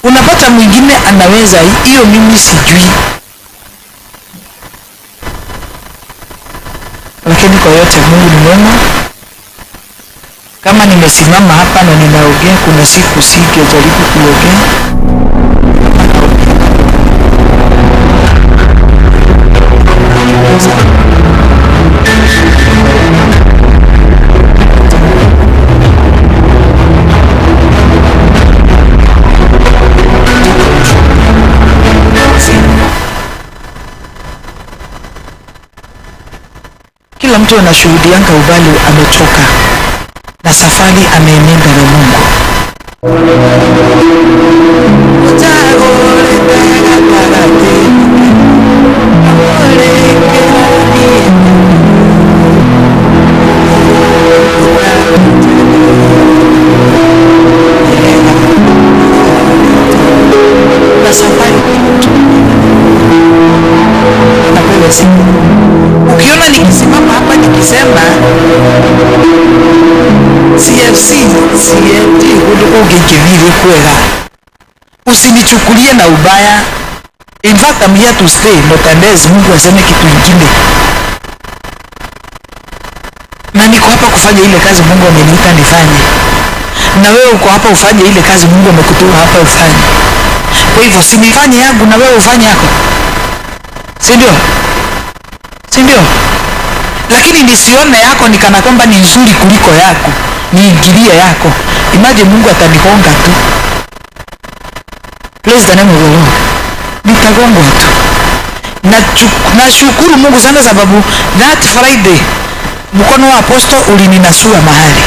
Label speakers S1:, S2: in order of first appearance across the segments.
S1: Unapata mwingine anaweza hiyo, mimi sijui. Lakini kwa yote Mungu ni mwema. Kama nimesimama hapa na ninaongea, kuna siku singejaribu kuongea. Kila mtu anashuhudianga ubali ametoka na safari ameenenda na Mungu. Na safari napewa siku. Ukiona nikisimama hapa nikisema CFC sieti kuliko ungejivili kwega, usinichukulie na ubaya. In fact, I'm here to stay, not unless Mungu aseme kitu kingine. Na niko hapa kufanya ile kazi Mungu ameniita nifanye. Na wewe uko hapa ufanye ile kazi Mungu amekutoa hapa ufanye. Kwa hivyo sinifanye yangu na wewe ufanye yako. Si ndio? Si ndio? Lakini nisione yako nikana kwamba ni nzuri kuliko yako, niingilie yako. Imagine Mungu atanigonga tu. Praise the name of the Lord. Nitagongwa tu. Na shukuru Mungu sana sababu that Friday mkono wa Apostle ulininasua mahali.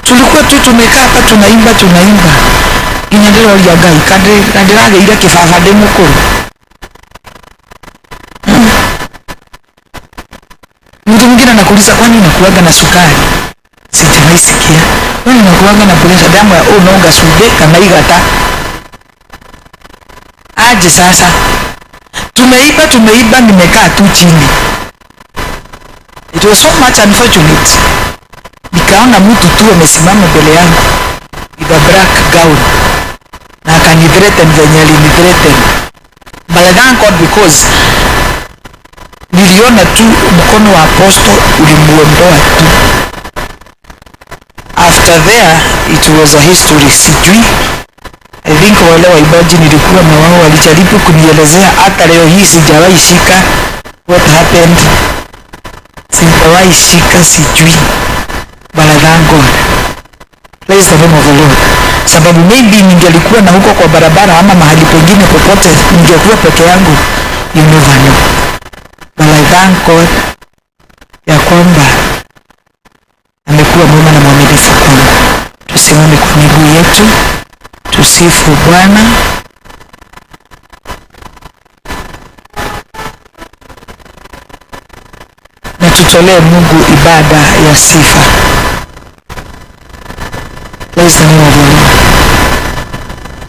S1: Tulikuwa tu tumekaa hapa tunaimba. Inyendero ya gai kadiraga ile kifafade mukuru. Mtu mwingine anakuuliza kwani unakuaga na sukari? Sijawahi sikia. Kwani unakuaga na pressure damu ya unonga sude kama igata? Aje sasa. Tumeiba nimekaa tu chini. It was so much unfortunate. Nikaona mtu tu amesimama mbele yangu with a black gown. Na akanithreaten venye alinithreaten. But I thank God because niliona tu mkono wa Apostle ulimuondoa tu. After there it was a history. Sijui, I think wale waibaji nilikuwa na wao walijaribu kunielezea, hata leo hii sijawahi shika what happened. Sijawahi shika, sijui. But I thank God. Praise the name of the Lord. Sababu maybe ningelikuwa na huko kwa barabara ama mahali pengine popote, ningekuwa peke yangu, you never know. But I thank God ya kwamba amekuwa mwema na mwaminifu kwangu. Tusimame kwa miguu yetu, tusifu Bwana. Na tutolee Mungu ibada ya sifa. Praise the name of the Lord.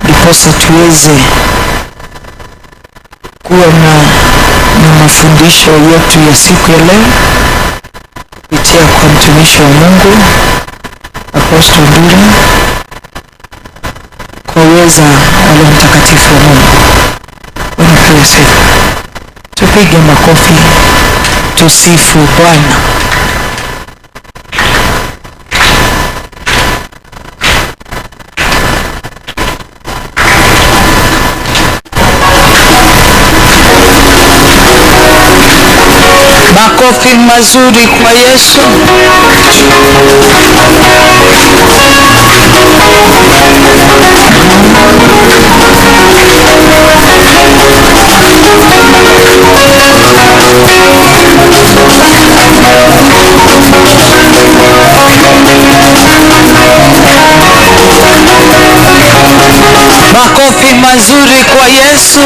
S1: Ndiposa tuweze kuwa na mafundisho yetu ya siku ya leo kupitia kwa mtumishi wa Mungu Apostle Waruinge, kwa uweza wa Roho Mtakatifu wa Mungu. Bwana pewe sifa. Tupige makofi, tusifu Bwana. Makofi mazuri kwa Yesu. Makofi mazuri kwa Yesu.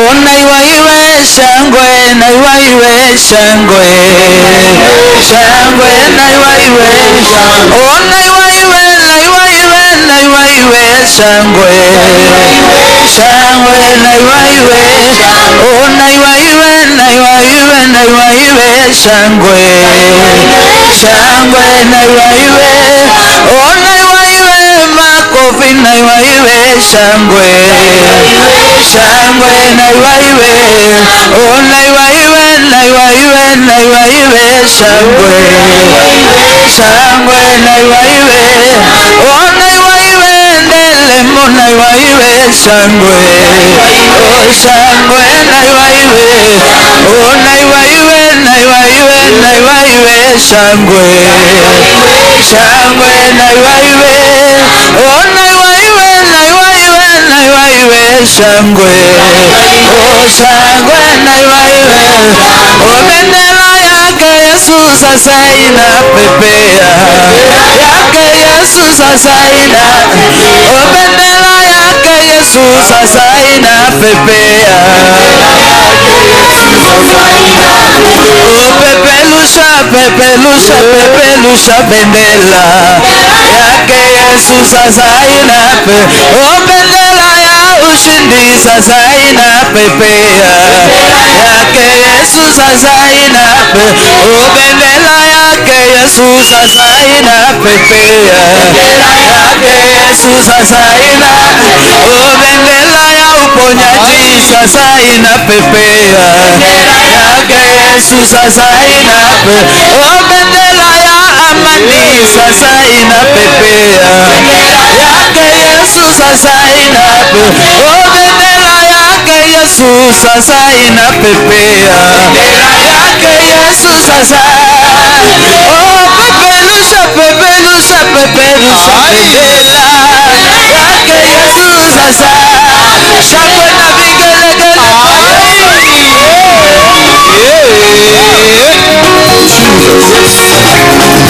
S1: Onaiwaiwe shangwe, naiwaiwe shangwe, shangwe naiwaiwe, onaiwaiwe, naiwaiwe, naiwaiwe shangwe shangwe naiwaiwe oh naiwaiwe shangwe shangwe naiwaiwe oh naiwaiwe makofi naiwaiwe shangwe shangwe naiwaiwe oh naiwaiwe shangwe shangwe naiwaiwe oh naiwaiwe ndelemo naiwaiwe shangwe oh shangwe naiwaiwe oh naiwaiwe shangwe shangwe naiwaiwe oh naiwaiwe shangwe oh shangwe naiwaiwe oh bendera yake Yesu sasa inapepea yake Yesu sasa ina oh bendera yake Yesu sasa inapepea oh pepelusha bendera yake Yesu sasa inape oh bendera ya ushindi sasa inapepea yake Yesu sasa inape oh bendera yake Yesu sasa inapepea yake Yesu sasa ina oh bendera ya uponyaji sasa inapepea yake Yesu sasa inape oh bendera ya amani sasa inapepea yake Yesu sasa inape oh bendera yake Yesu sasa inapepea yake Yesu sasa oh pepelusha bendera yake Yesu sasa shangwe na vigelegele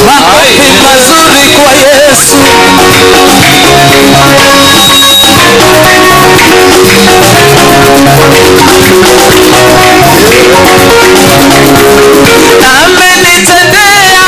S1: makofi mazuri kwa Yesu amenitendea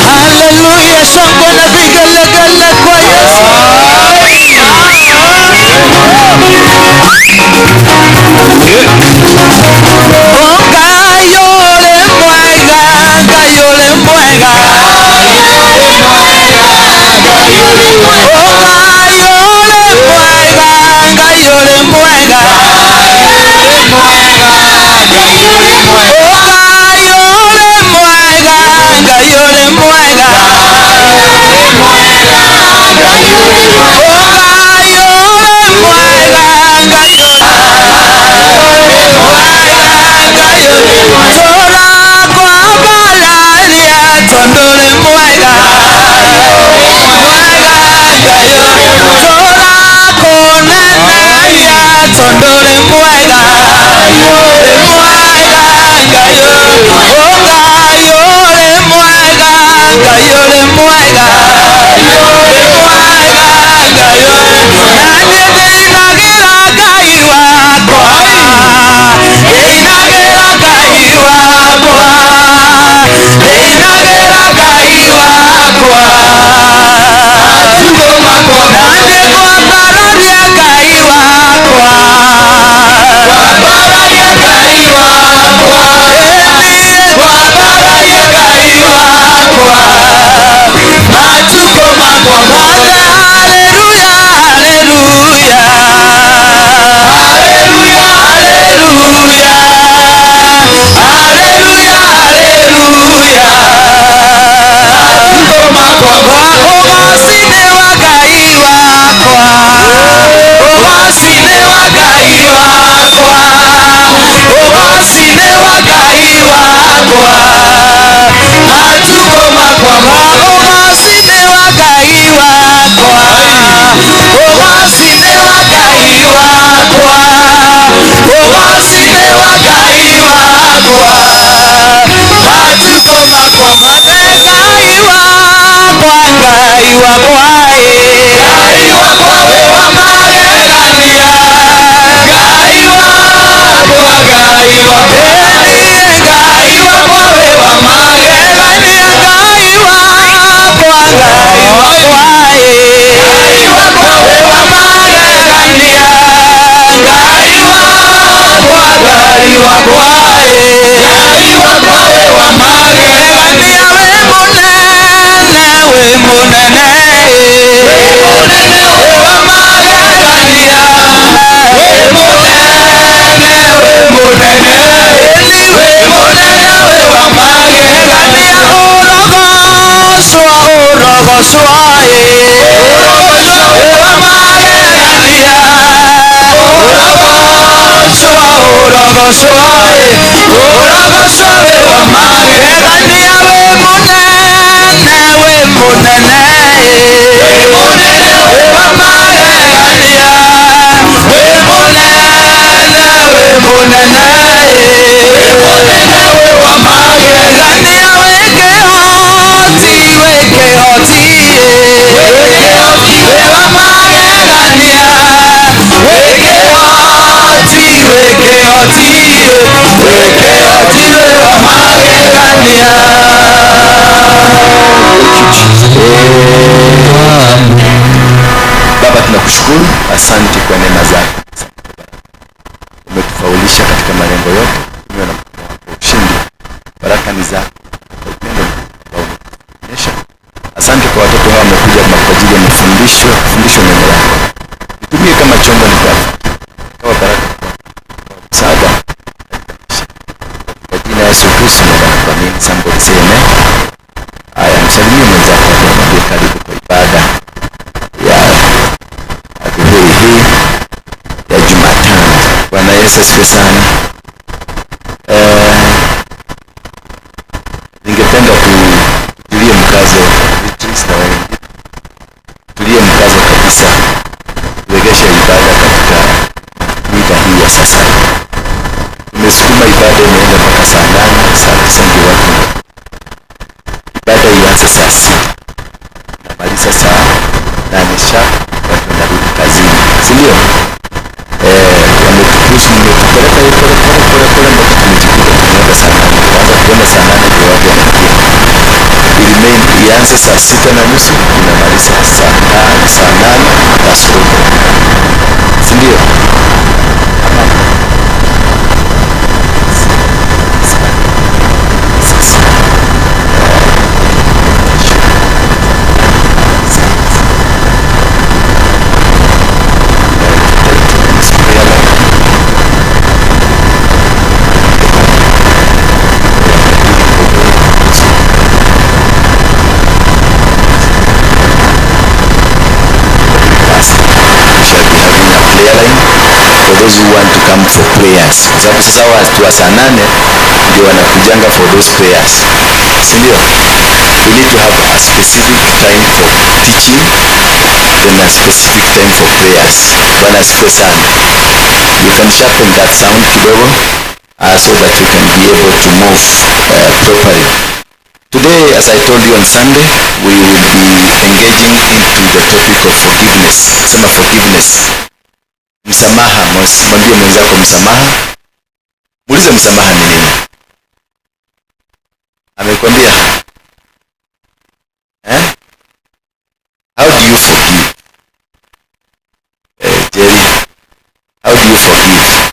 S1: haleluya shangwe na vigelegele kwa Yesu
S2: Baba, tunakushukuru, asante kwa neema zako. Umetufaulisha katika malengo yote, tumeona mkono wako ushindi. Baraka ni zako, upendo umeonyesha. Asante kwa watoto hao wamekuja kwa ajili ya mafundisho neno lako. Nitumie kama chombo kwa baraka kwa msaada. Kwa jina la Yesu Kristo naomba, somebody say amen. Haya, msalimie mwenzako, mwambie karibu kwa ibada ya adhuhuri hii ya Jumatano. Bwana Yesu asifiwe sana. Ningependa tulie mkazo na wengi, tulie mkazo kabisa, kuregesha ibada katika mida hii ya sasa. Tumesukuma ibada imeenda mpaka saa 8, saa 9 ndio watu ibada ianze saa 6, namaliza saa 8 sharp, watu wanarudi kazini, si ndio? Wametupushi, mmetupeleka hiyo pole mpaka tumejikuta tumeenda saa 8, kwanza tuenda saa 8 ndio watu wanaingia. Ianze saa 6:30, tunamaliza saa 8 kasoro, si ndio? For those who want to come for prayers, kwa sababu sasa watu wa saa 8 ndio wanakujanga for those prayers, si ndio? We need to have a specific time for teaching, then a specific time for prayers. Bwana asifiwe sana. You can sharpen that sound kidogo so that you can be able to move properly. Today, as I told you on Sunday, we will be engaging into the topic of forgiveness. Sema forgiveness. Msamaha. Mwambie mwenzako msamaha. Muulize msamaha ni nini? Amekwambia? How do you forgive? Jerry, how do you forgive?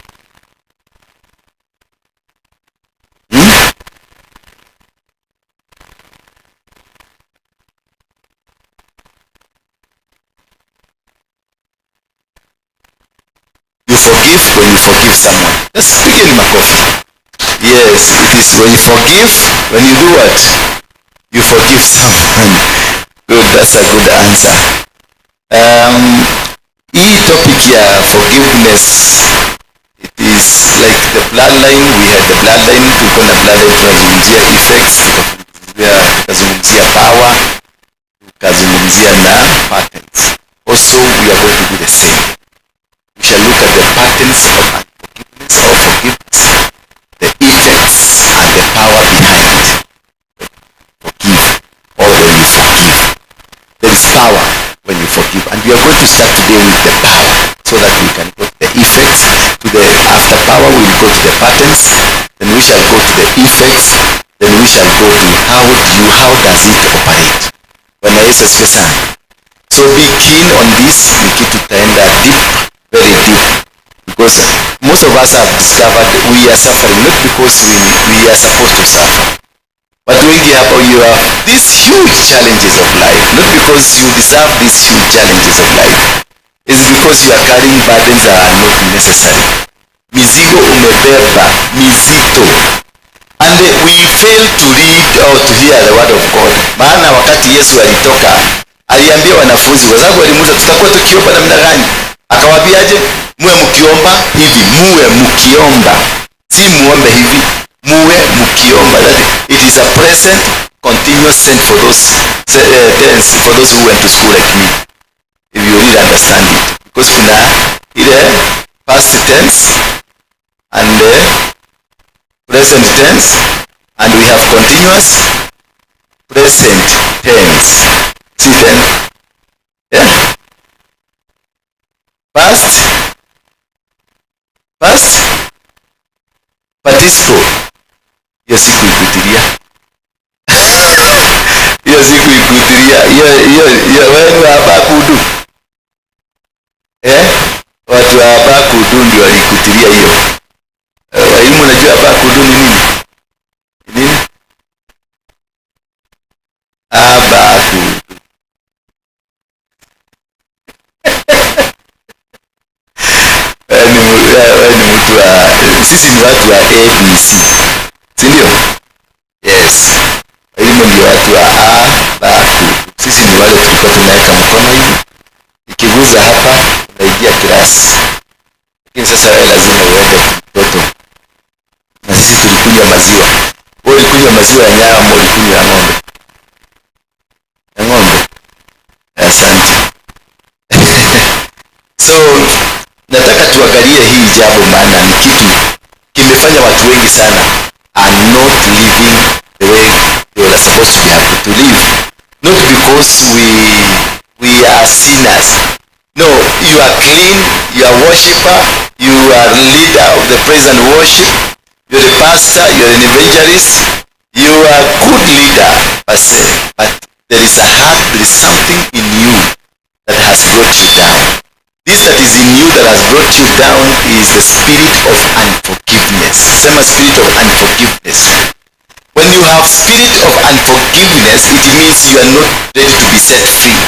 S2: You forgive when you forgive someone. Let's begin makofi. Yes, it is when you forgive, when you do what? You forgive someone. Good, that's a good answer. Hii topic ya forgiveness, it is like the bloodline. We had the bloodline, tulikuwa na bloodline, tunazungumzia effects, tukazungumzia power, tukazungumzia na patterns. Also, we are going to do the same. We shall look at the patterns of unforgiveness or forgiveness, the effects and the power behind it. Forgive, or when you forgive, there is forgive. And we are going to start today with the power, so that we can go to the effects. After power, we will go to the patterns. Then we shall go to the effects. Then we shall go to how does it operate. When I say sana. So be keen on this. Be keen to tender deep, very deep, because most of us have discovered we are suffering not because we are supposed to suffer. But when you have these huge challenges of life, not because you deserve these huge challenges of life, it's because you are carrying burdens that are not necessary. Mizigo umebeba, mizito. And we fail to read or to hear the word of God. Maana wakati Yesu alitoka, aliambia wanafunzi, kwa sababu walimuuliza tutakuwa tukiomba namna gani? Akawaambiaje? Muwe mkiomba hivi, muwe mkiomba. Si muombe hivi, muwe mkiomba. That it is a present continuous tense for those who went to school like me. If you really understand it. Because kuna ile past tense and present tense, and we have continuous present tense. See then? Yeah. Past participle. Hiyo siku ikuitilia. Hiyo siku ikuitilia. Hiyo wenu hapa kudu. Watu hapa kudu ndio walikutilia hiyo. Walimu najua hapa kudu ni nini? Nini? Hapa kudu. Ni mtu wa, sisi ni watu wa ABC. Si ndio? Yes. Walimu ndio watu wa hapa kudu. Sisi ni wale tulikuwa tunaweka mkono hivi. Ikiguza hapa unaingia klasi. Lakini sasa wewe lazima uende mtoto. Na sisi tulikunywa maziwa. Wewe ulikunywa maziwa ya nyama, ulikunywa ya ng'ombe. Ya ng'ombe. Asante. So nataka tuangalie hii jambo, maana ni kitu kimefanya watu wengi sana are not living the way they were supposed to live. Not because we are sinners. No, you are clean, you are worshiper, you are leader of the praise and worship, you are the pastor, you are an evangelist, you are a good leader, but there is a heart, there is something in you that has brought you down. This that is in you that has brought you down is the spirit of unforgiveness. Same spirit of unforgiveness. When you have spirit of unforgiveness, it means you are not ready to be set free.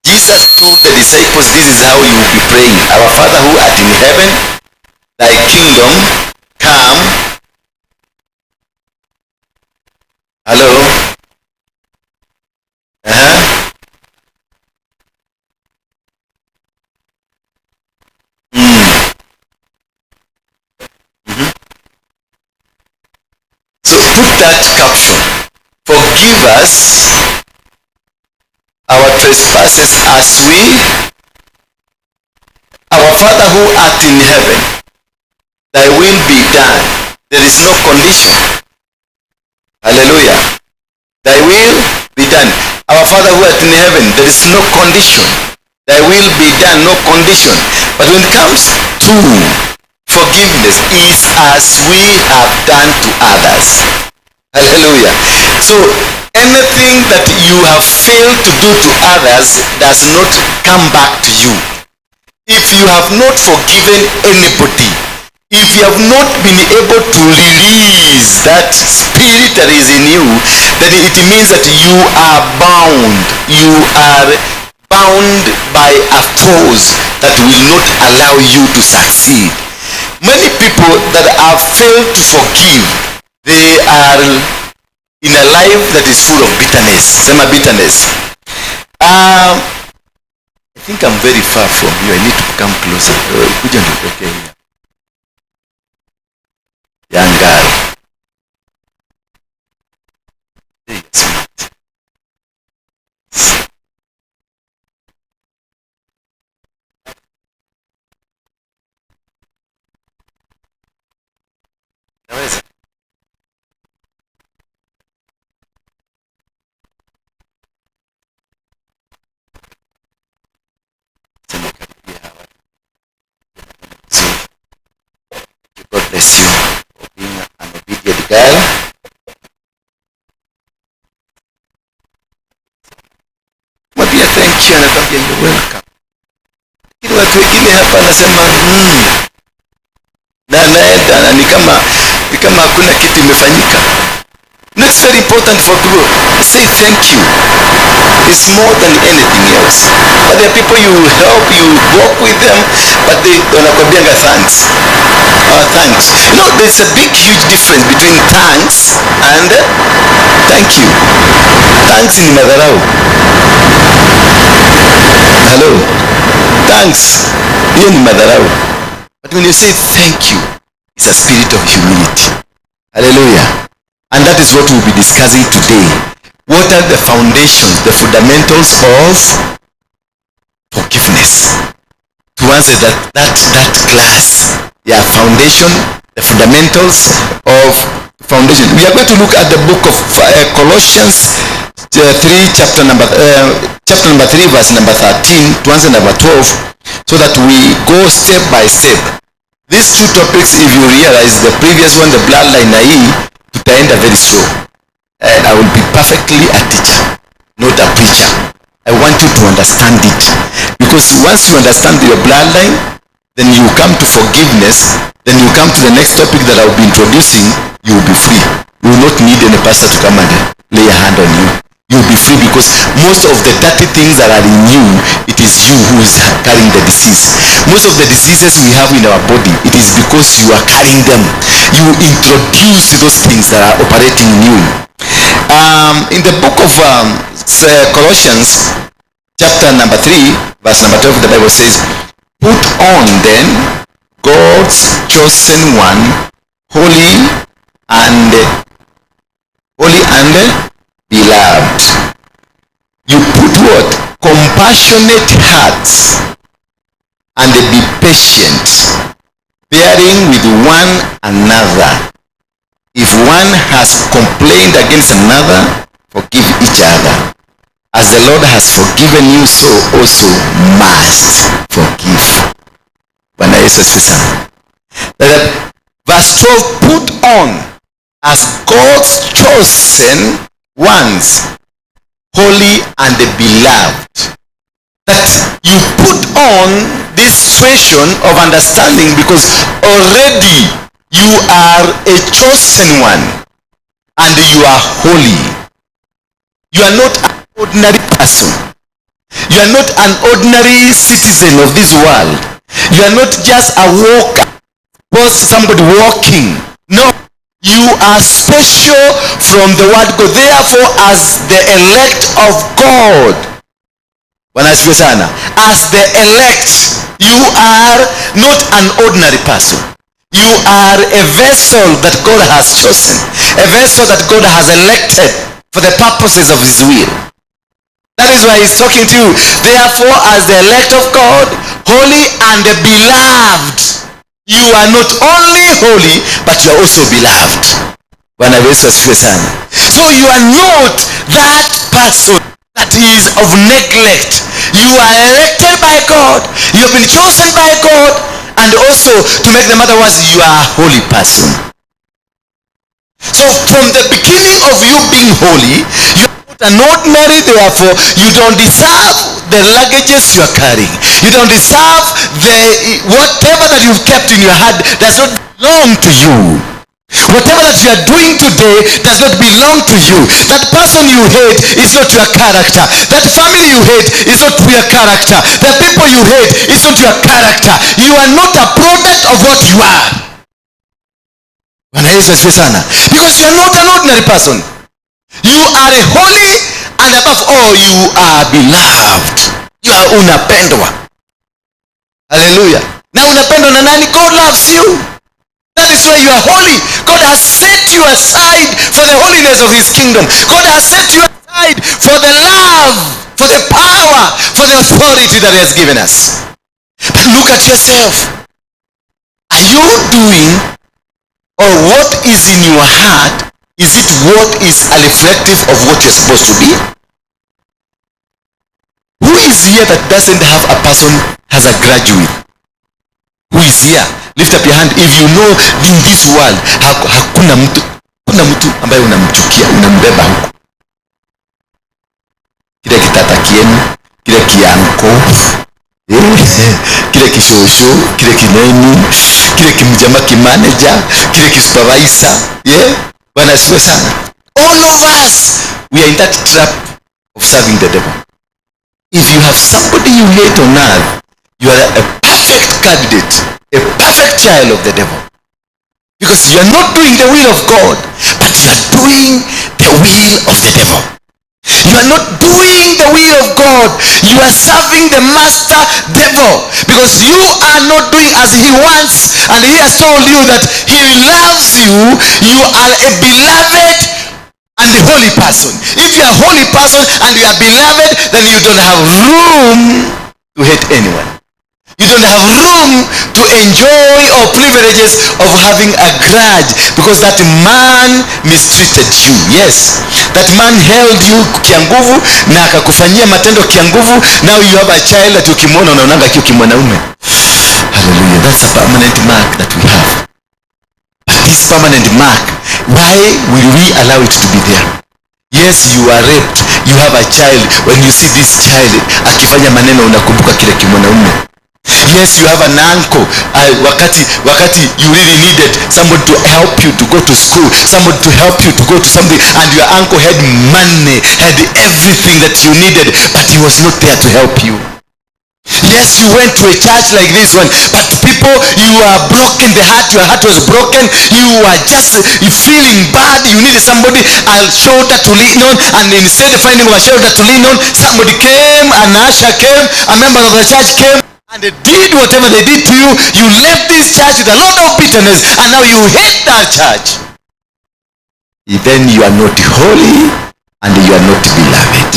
S2: Jesus told the disciples, this is how you will be praying. Our Father who art in heaven, thy kingdom come. Hello? So put that caption. Forgive us our trespasses as our Father who art in heaven, thy will be done. There is no condition. Hallelujah. Thy will be done. Our Father who art in heaven, there is no condition. Thy will be done, no condition. But when it comes to forgiveness, is as we have done to others. Hallelujah. So anything that you have failed to do to others does not come back to you. If you have not forgiven anybody, if you have not been able to release that spirit that is in you, then it means that you are bound. You are bound by a force that will not allow you to succeed. Many people that have failed to forgive, they are in a life that is full of bitterness. Sema bitterness. I think I'm very far from you. I need to come closer. Kuja nitokee here. Yangari. Naweza. God bless you for being an obedient girl. Mwambia thank you, anakwambia you're welcome. Lakini watu wengine hapa anasema na naenda na ni kama hakuna kitu imefanyika. No, it's very important for people to say thank you. It's more than anything else. But there are people you help, you walk with them, but they wanakwambianga thanks. Thanks. You know, there's a big huge difference between thanks and thank you. Thanks ni madharau. Hello. Thanks. Hiyo ni madharau. But when you say thank you, it's a spirit of humility. Hallelujah. And that is what we'll be discussing today. What are the foundations, the fundamentals of forgiveness? To answer that class. Yeah, foundation, the fundamentals of foundation. We are going to look at the book of Colossians 3, chapter number 3, verse number 13 to answer number 12, so that we go step by step. These two topics, if you realize, the previous one, the bloodline naive, tutaenda very slow. And I will be perfectly a teacher, not a preacher. I want you to understand it. Because once you understand your bloodline, then you come to forgiveness, then you come to the next topic that I will be introducing, you will be free. You will not need any pastor to come and lay a hand on you. You will be free, because most of the 30 things that are in you, it is you who is carrying the disease. Most of the diseases we have in our body, it is because you are carrying them. You introduce those things that are operating in you. In the book of Colossians, chapter number 3, verse number 12, the Bible says, "Put on then God's chosen one, holy and beloved." You put what? Compassionate hearts, and be patient, bearing with one another. If one has complained against another, forgive each other. As the Lord has forgiven you, so also must forgive. Bwana Yesu asifiwe sana. Verse 12, put on as God's chosen ones, holy and beloved. That you put on this situation of understanding, because already you are a chosen one and you are holy. You are not an ordinary person. You are not an ordinary citizen of this world. You are not just a walker, somebody walking. No. You are special from the word God. Therefore, as the elect of God, as the elect, you are not an ordinary person. You are a vessel that God has chosen, a vessel that God has elected for the purposes of his will. That is why he's talking to you. Therefore, as the elect of God, holy and beloved. You are not only holy, but you are also beloved. So you are not that person that is of neglect. You are elected by God. You have been chosen by God. And also, to make the matter worse, you are a holy person. So from the beginning of you being holy, you are not an ordinary. Therefore, you don't deserve the luggages you are carrying. You don't deserve whatever that you've kept in your heart does not belong to you. Whatever that you are doing today does not belong to you. That person you hate is not your character. That family you hate is not your character. The people you hate is not your character. You are not a product of what you are. Because you are not an ordinary person. You are a holy, and above all, you are beloved. You are unapendwa. Hallelujah. Now unapendwa na nani? God loves you. That is why you are holy. God has set you aside for the holiness of his kingdom. God has set you aside for the love, for the power, for the authority that he has given us. But look at yourself. Are you doing, or what is in your heart, is it what is a reflective of what you're supposed to be? Who is here that doesn't have a person as a graduate? Who is here? Lift lift up your hand if you know in this world hakuna mtu ambaye unamchukia, unambeba huko. Kile kitata kienu, kile kianko, kile kishosho, kile kineni, kile kimjama kimanager, kile kisupervisor. Bwana asifiwe sana. All of us, we are in that trap of serving the devil. If you have somebody you hate on earth, you are a perfect candidate, a perfect child of the devil. Because you are not doing the will of God, but you are doing the will of the devil. You are not doing the will of God. You are serving the master devil. Because you are not doing as he wants. And he has told you that he loves you. You are a beloved and a holy person. If you are a holy person and you are beloved, then you don't have room to hate anyone. You don't have room to enjoy or privileges of having a grudge because that man mistreated you. Yes, that man held you kianguvu na akakufanyia matendo kianguvu. Now you have a child that ukimwona unaonanga kio kimwanaume. Hallelujah. That's a permanent mark that we have. But this permanent mark, why will we allow it to be there? Yes, you are raped. You have a child. When you see this child akifanya maneno unakumbuka kile kimwanaume. Yes, you have an uncle. Wakati you really needed somebody to help you to go to school, somebody to help you to go to something, and your uncle had money, had everything that you needed, but he was not there to help you. Yes, you went to a church like this one, but people, you are broken, your heart was broken, you were just feeling bad, you needed somebody, a shoulder to lean on, and instead of finding a shoulder to lean on, somebody came, an usher came, a member of the church came, and they did whatever they did to you. You left this church with a lot of bitterness, and now you hate that church. Then you are not holy, and you are not beloved.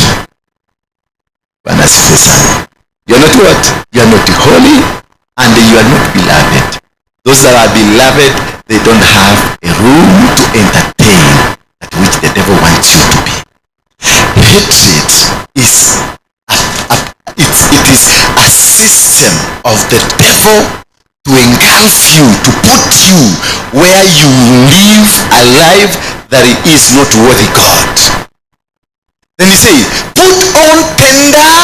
S2: You are not what? You are not holy, and you are not beloved. Those that are beloved, they don't have a room to entertain at which the devil wants you to be. Hatred is it is a system of the devil to engulf you, to put you where you live a life that is not worthy God. Then he says, put on tender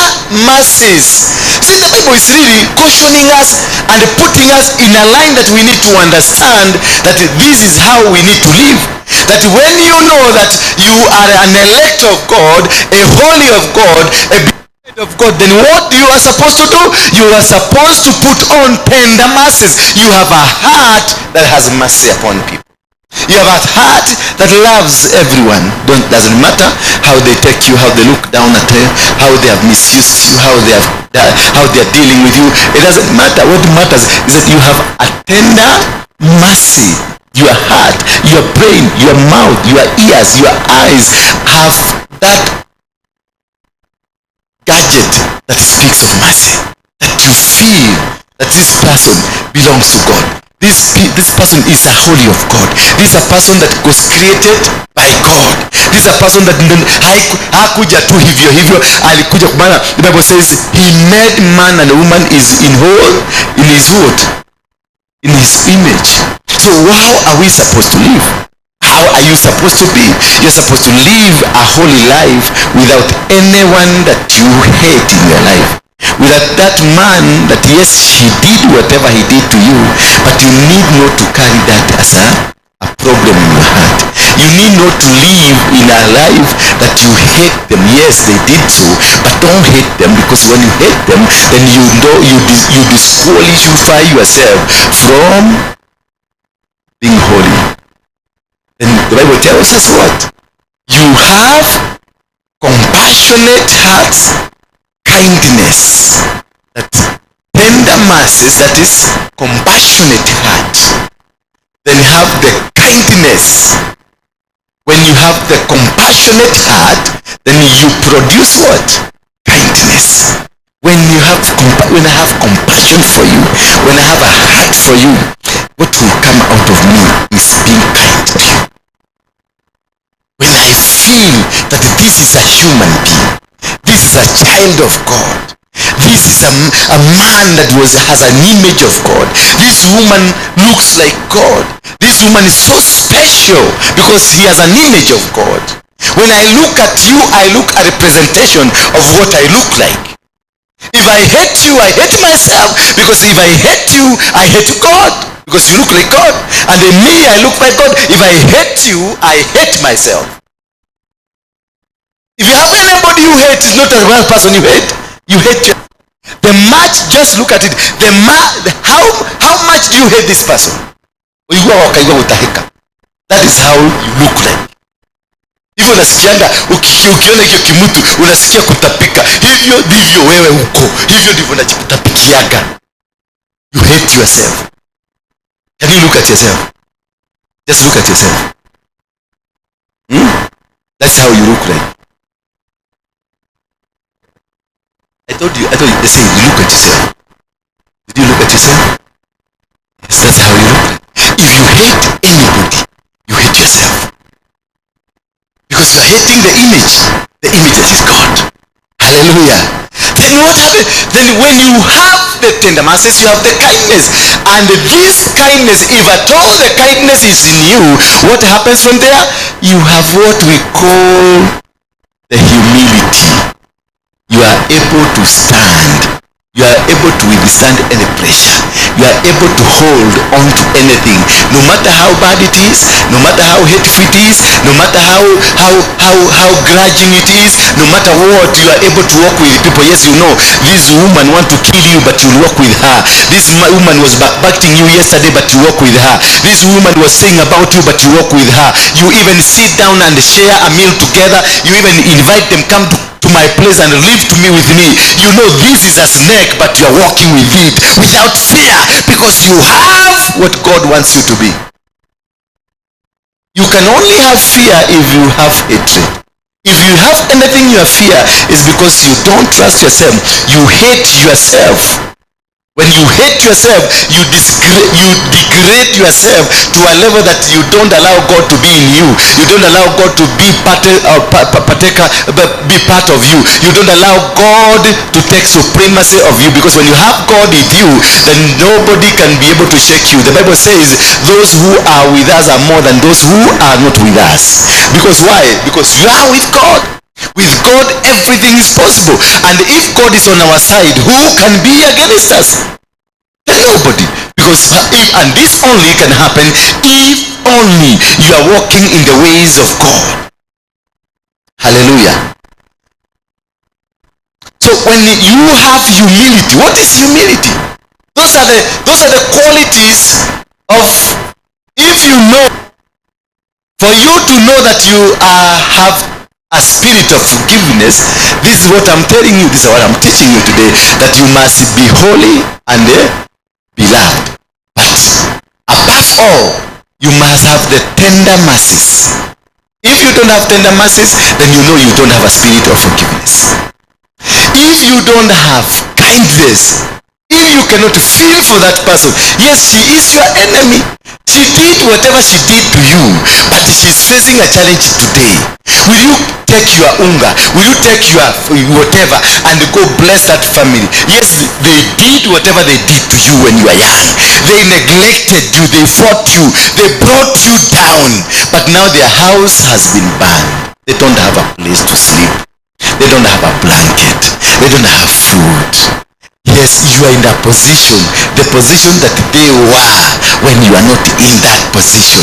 S2: mercies. See, the Bible is really cautioning us and putting us in a line that we need to understand that this is how we need to live. That when you know that you are an elect of God, a holy of God, a of God, then what you are supposed to do? You are supposed to put on tender mercies. You have a heart that has mercy upon people. You have a heart that loves everyone. Doesn't matter how they take you, how they look down at you, how they have misused you, how they are dealing with you. It doesn't matter. What matters is that you have a tender mercy. Your heart, your brain, your mouth, your ears, your eyes have that gadget that speaks of mercy, that you feel that this person belongs to God. This person is a holy of God. This is a person that was created by God. This is a person that hakuja tu hivyo alikuja kwa maana the Bible says he made man and woman is in his what? In his image. So how are we supposed to live? How are you supposed to be? You're supposed to live a holy life without anyone that you hate in your life. Without that man that, yes, he did whatever he did to you, but you need not to carry that as a problem in your heart. You need not to live in a life that you hate them. Yes, they did so, but don't hate them, because when you hate them, then you know you disqualify yourself from being holy. Then the Bible tells us what? You have compassionate hearts, kindness, that tender mercies, that is compassionate heart. Then have the kindness. When you have the compassionate heart, then you produce what? Kindness. When I have compassion for you, when I have a heart for you, what will come out of me is being kind to you. When I feel that this is a human being, this is a child of God, This is a man that has an image of God. This woman looks like God. This woman is so special because he has an image of God. When I look at you, I look at a representation of what I look like. If I hate you, I hate myself, because if I hate you, I hate God, because you look like God. And in me, I look like God. If I hate you, I hate myself. If you have anybody you hate, it's not a real person you hate. You hate you. The much, just look at it. How much do you hate this person? That is how you look like. Hivyo unasikianga ukiona hiyo kimutu unasikia kutapika. Hivyo ndivyo wewe uko. Hivyo ndivyo unajikutapikiaga. You hate yourself. Can you look at yourself? Just look at yourself. That's how you look like. I told you they say you look at yourself. Did you look at yourself? Yes, that's how you look like. If you hate anybody, you hate yourself. Because you are hating the image that is God. Hallelujah. Then what happens? Then when you have the tender mercies, you have the kindness. And this kindness, if at all the kindness is in you, what happens from there? You have what we call the humility. You are able to stand. You are able to withstand any pressure. You are able to hold on to anything, no matter how bad it is, no matter how hateful it is, no matter how grudging it is, no matter what. You are able to walk with people. Yes, you know this woman want to kill you, but you walk with her. This woman was backbiting you yesterday, but you walk with her. This woman was saying about you, but you walk with her. You even sit down and share a meal together. You even invite them, come to my place and live with me. You know this is a snake, but you are walking with it without fear, because you have what God wants you to be. You can only have fear if you have hatred. If you have anything you fear, is because you don't trust yourself. You hate yourself. When you hate yourself, you degrade yourself to a level that you don't allow God to be in you. You don't allow God to be part of you. You don't allow God to take supremacy of you, because when you have God with you, then nobody can be able to shake you. The Bible says those who are with us are more than those who are not with us. Because why? Because you are with God. With God, everything is possible. And if God is on our side, who can be against us? Nobody. Because and this only can happen if only you are walking in the ways of God. Hallelujah. So when you have humility, what is humility? Those are the qualities of, if you know, for you to know that you have a spirit of forgiveness, this is what I'm telling you, this is what I'm teaching you today, that you must be holy and beloved. But above all, you must have the tender mercies. If you don't have tender mercies, then you know you don't have a spirit of forgiveness. If you don't have kindness, if you cannot feel for that person, yes, she is your enemy. She did whatever she did to you, but she's facing a challenge today. Will you take your unga? Will you take your whatever and go bless that family? Yes, they did whatever they did to you when you were young. They neglected you. They fought you. They brought you down. But now their house has been burned. They don't have a place to sleep. They don't have a blanket. They don't have food. Yes, you are in that position, the position that they were when you are not in that position.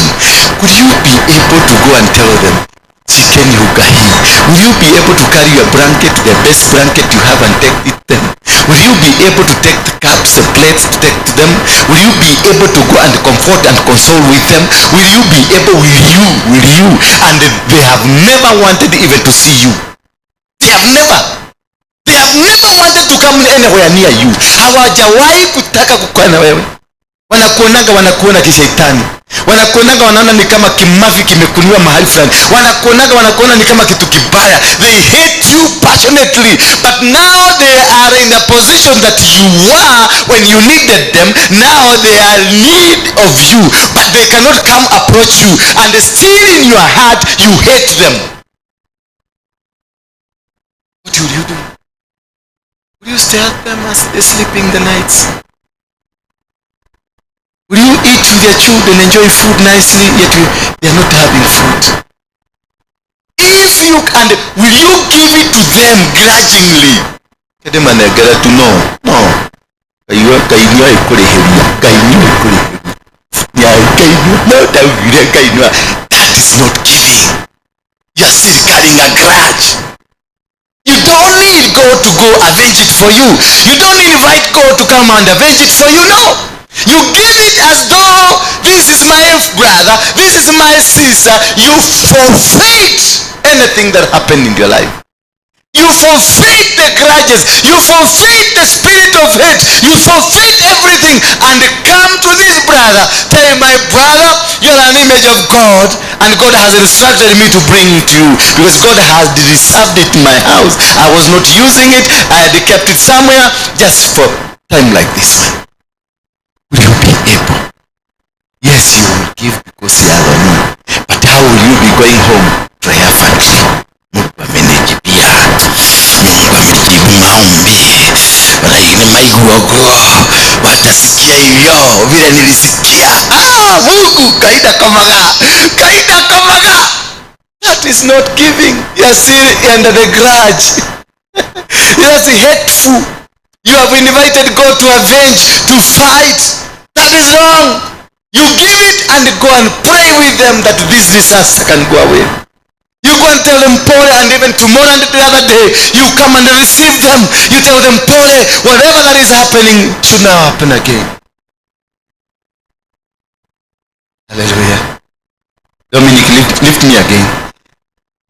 S2: Could you be able to go and tell them, chicken yugahi? Will you be able to carry your blanket, the best blanket you have, and take it to them? Will you be able to take the cups, the plates to take to them? Will you be able to go and comfort and console with them? Will you be able, will you? And they have never wanted even to see you. They have never wanted to come anywhere near you. Hawajawahi kutaka kukaa na wewe. Wanakuona kishetani. Wanaona ni kama kimavi kimekuliwa mahali fulani. Wanakuona ni kama kitu kibaya. They hate you passionately. But now they are in a position that you were when you needed them. Now they are in need of you. But they cannot come approach you. And still in your heart, you hate them. What will you do? Will you stay at them as they sleep in the nights? Will you eat with your children, enjoy food nicely, yet they are not having food? If you can, will you give it to them grudgingly? No. That is not giving. You are still carrying a grudge. You don't need God to go avenge it for you. You don't invite God to come and avenge it for you. No. You give it as though this is my brother, this is my sister. You forfeit anything that happened in your life. You forfeit the grudges. You forfeit the spirit of hate. You forfeit everything and come to this brother. Tell him, my brother, you're an image of God and God has instructed me to bring it to you because God has reserved it in my house. I was not using it. I had kept it somewhere just for time like this one. Will you be able? Yes, you will give because you are the need. But how will you be going home triumphantly? Maombi maiguogo watasikia hivyo vile nilisikia. Mungu kaida kamaga. That is not giving. You are still under the grudge. That's hateful. You have invited God to avenge, to fight. That is wrong. You give it and go and pray with them that this disaster can go away. You go and tell them Pole, and even tomorrow and the other day you come and receive them. You tell them Pole, whatever that is happening should now happen again. Hallelujah. Dominic, lift me again.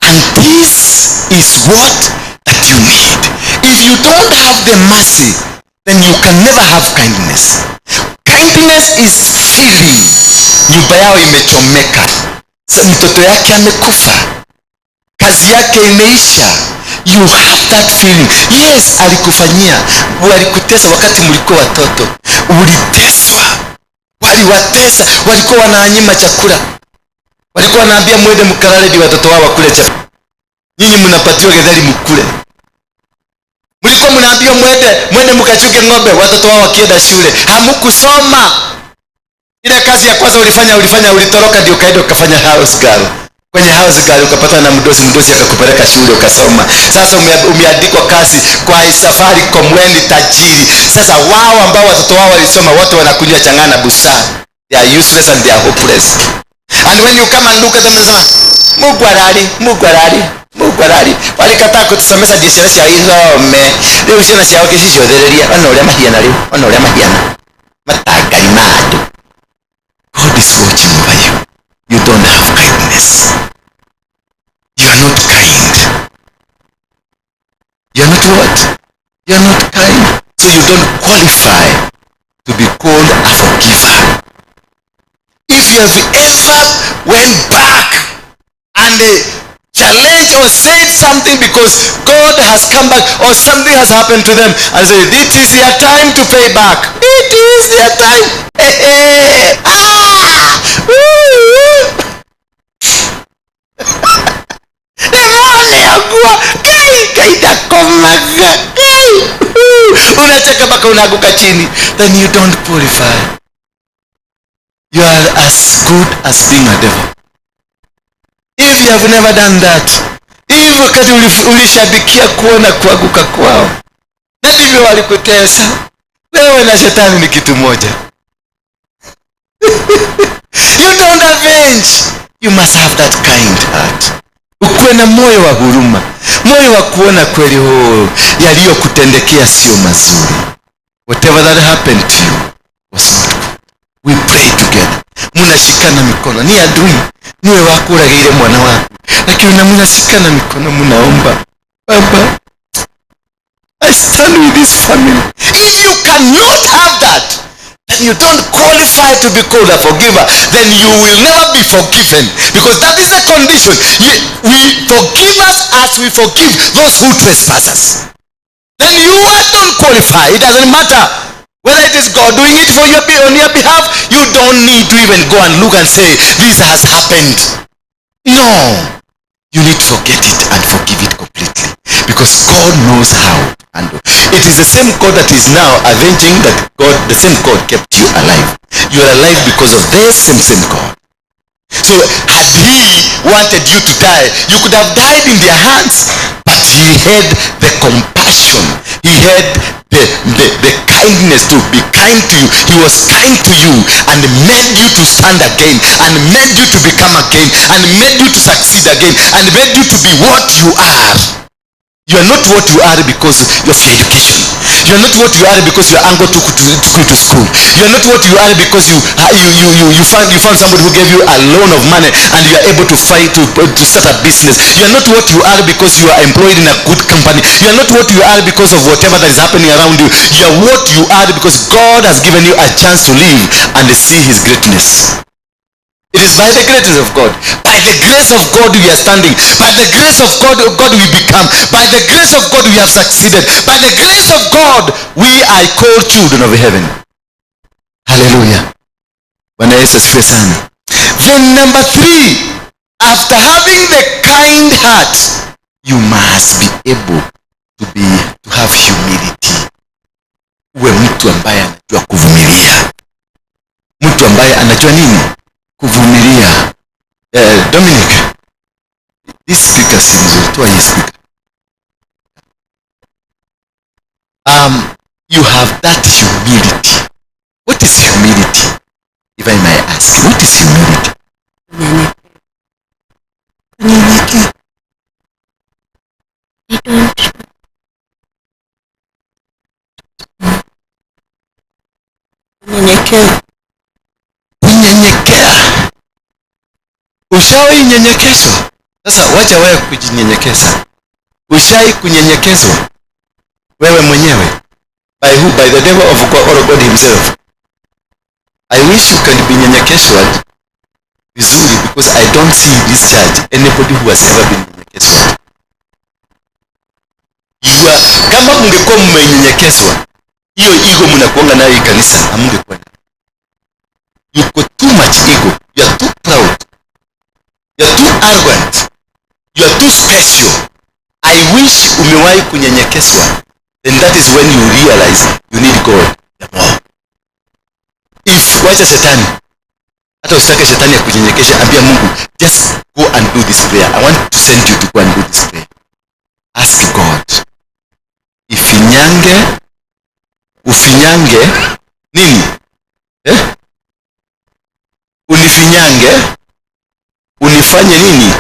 S2: And this is what that you need. If you don't have the mercy, then you can never have kindness. Kindness is feeling. Nyumba yao imechomeka. Mtoto yake amekufa. Kazi yake imeisha. You have that feeling. Yes, alikufanyia. Walikutesa wakati mlikuwa watoto. Uliteswa. Waliwatesa. Walikuwa wananyima chakula. Walikuwa wanaambia mwende mkalale di watoto wao wakule chakula. Nyinyi mnapatiwa getheri mkule. Mlikuwa mnaambia mwende mkachuke ng'ombe watoto wao wakienda shule. Hamkusoma. Ile kazi ya kwanza ulitoroka ndio kaenda ukafanya house girl. Kwenye house girl ukapata na mdosi akakupeleka shule ukasoma. Sasa umeandikwa kazi kwa safari kwa mwendi tajiri. Sasa wao ambao watoto wao walisoma wote wanakunywa changana na busaa. They are useless and they are hopeless. And when you come and look at them and say, Mugwarari. Walikataa kutusomesha jeshera cia ithome. Rĩu ciana ciao gĩciciothereria. Ona ũrĩa mahiana. Matangari madu. God is watching over you. You don't have kindness. You are not kind. You are not what? You are not kind. So you don't qualify to be called a forgiver. If you have ever went back and challenged or said something because God has come back or something has happened to them and say, it is their time to pay back. It is their time. Unacheka mpaka unaanguka chini. Then you don't qualify. You are as good as being a devil. If you have never done that, if wakati ulishabikia kuona kuanguka kwao, na ndivyo walikutesa, wewe na shetani ni kitu moja. You don't avenge. You must have that kind heart. Ukuwe na moyo wa huruma, moyo wa kuona kweli yaliyokutendekea sio mazuri. Whatever that happened to you was not good. We pray together. Munashikana mikono. Ni adui niwe wakurageire mwana wako, lakini na munashikana mikono munaomba, Baba, I stand with this family. If you cannot have that, then you don't qualify to be called a forgiver. Then you will never be forgiven, because that is the condition. We forgive us as we forgive those who trespass us. Then you don't qualify. It doesn't matter whether it is God doing it for you on your behalf. You don't need to even go and look and say, this has happened. No. You need to forget it and forgive it completely, because God knows how. handle. It is the same God that is now avenging that God, the same God kept you alive. You are alive because of this same God. So had he wanted you to die, you could have died in their hands. But he had the compassion. He had the kindness to be kind to you. He was kind to you and made you to stand again, and made you to become again, and made you to succeed again, and made you to be what you are. You are not what you are because of your education. You are not what you are because your uncle took you to school. You are not what you are because you found somebody who gave you a loan of money and you are able to fight to start a business. You are not what you are because you are employed in a good company. You are not what you are because of whatever that is happening around you. You are what you are because God has given you a chance to live and see his greatness. It is by the grace of God. By the grace of God we are standing. By the grace of God we become. By the grace of God we have succeeded. By the grace of God we are called children of heaven. Hallelujah. Bwana Yesu asifiwe sana. Then number 3, after having the kind heart, you must be able to have humility. Uwe mtu ambaye anajua kuvumilia. Mtu ambaye anajua nini? Kuvumilia. Dominic, this speaker seems to a speaker. You have that humility. What is humility? If I may ask, what is humility? Kunyenyekea. Ushawahi nyenyekezwa? Sasa wacha wewe kujinyenyekeza. Ushawahi kunyenyekezwa wewe mwenyewe? By who? By the devil of God or God himself? I wish you can be nyenyekezwa vizuri, because I don't see in this church anybody who has ever been nyenyekezwa. Kama mungekuwa mmenyenyekezwa, hiyo ego mnakuanga nayo kanisa, hamungekuwa nayo. You got too much ego. You are too proud. You are too arrogant. You are too special. I wish umewahi kunyenyekezwa. Then that is when you realize you need God the more. If wacha shetani, hata usitake shetani akunyenyekeshe, ambia Mungu, just go and do this prayer. I want to send you to go and do this prayer. Ask God. Ufinyange nini? Unifinyange, unifanye nini?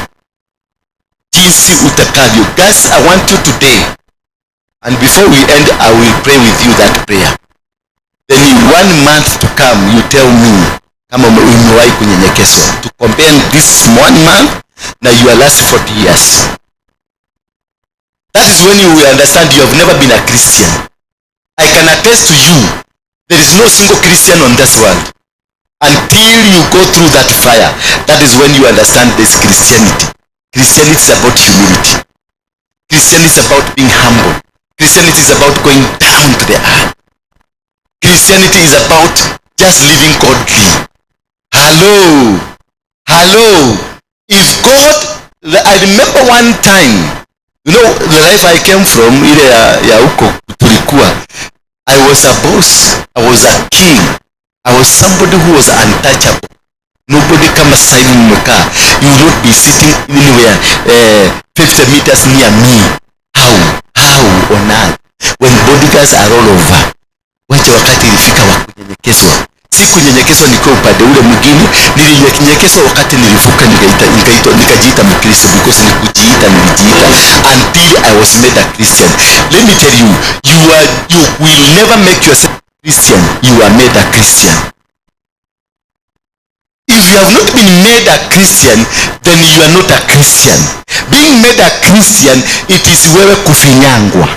S2: Jinsi utakavyo. Guys, I want you today, and before we end, I will pray with you that prayer. Then in 1 month to come, you tell me kama umewahi kunyenyekezwa. To compare this 1 month na your last 40 years. That is when you will understand you have never been a Christian. I can attest to you, there is no single Christian on this world. Until you go through that fire, that is when you understand this Christianity. Christianity is about humility. Christianity is about being humble. Christianity is about going down to the earth. Christianity is about just living godly. Hello. If God, I remember one time, you know, the life I came from, ile ya huko tulikuwa, I was a boss, I was a king, I was somebody who was untouchable. Nobody kama Simon Muka. You will not be sitting anywhere 50 meters near me. How on earth? When bodyguards are all over. Wacha wakati ilifika wa kunyenyekezwa. Si kunyenyekezwa nikiwa upande ule mwingine, nilinyenyekezwa wakati nilivuka nikajiita Mkristo, because nilijiita until I was made a Christian. Let me tell you, you will never make yourself Christian. You are made a Christian. If you have not been made a Christian, then you are not a Christian. Being made a Christian, it is wewe kufinyangwa.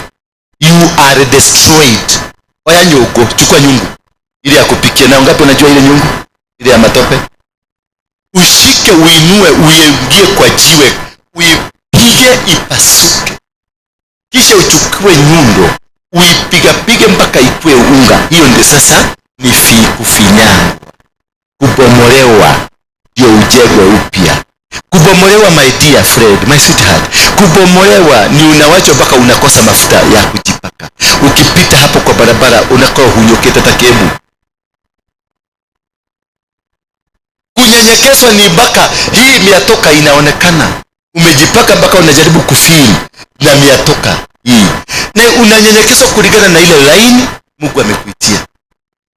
S2: You are destroyed. Oya nyugo, chukua nyungu. Ile ya kupikia na ngapi unajua ile nyungu? Ile ya matope. Ushike, uinue, uingie kwa jiwe, uipige ipasuke. Kisha uchukue nyundo, uipige mpaka ikue unga. Hiyo ndio sasa ni kufinyangwa. Kubomolewa ndio ujengwe upya. Kubomolewa Kubomolewa, my dear Fred, my sweetheart, kubomolewa ni unawachwa mpaka unakosa mafuta ya kujipaka. Ukipita hapo kwa barabara unakoa hunyoketa takebu. Kunyenyekezwa ni mpaka hii miatoka inaonekana. Umejipaka mpaka unajaribu kufeel na miatoka hii. Na unanyenyekezwa kulingana na ile laini Mungu amekuitia.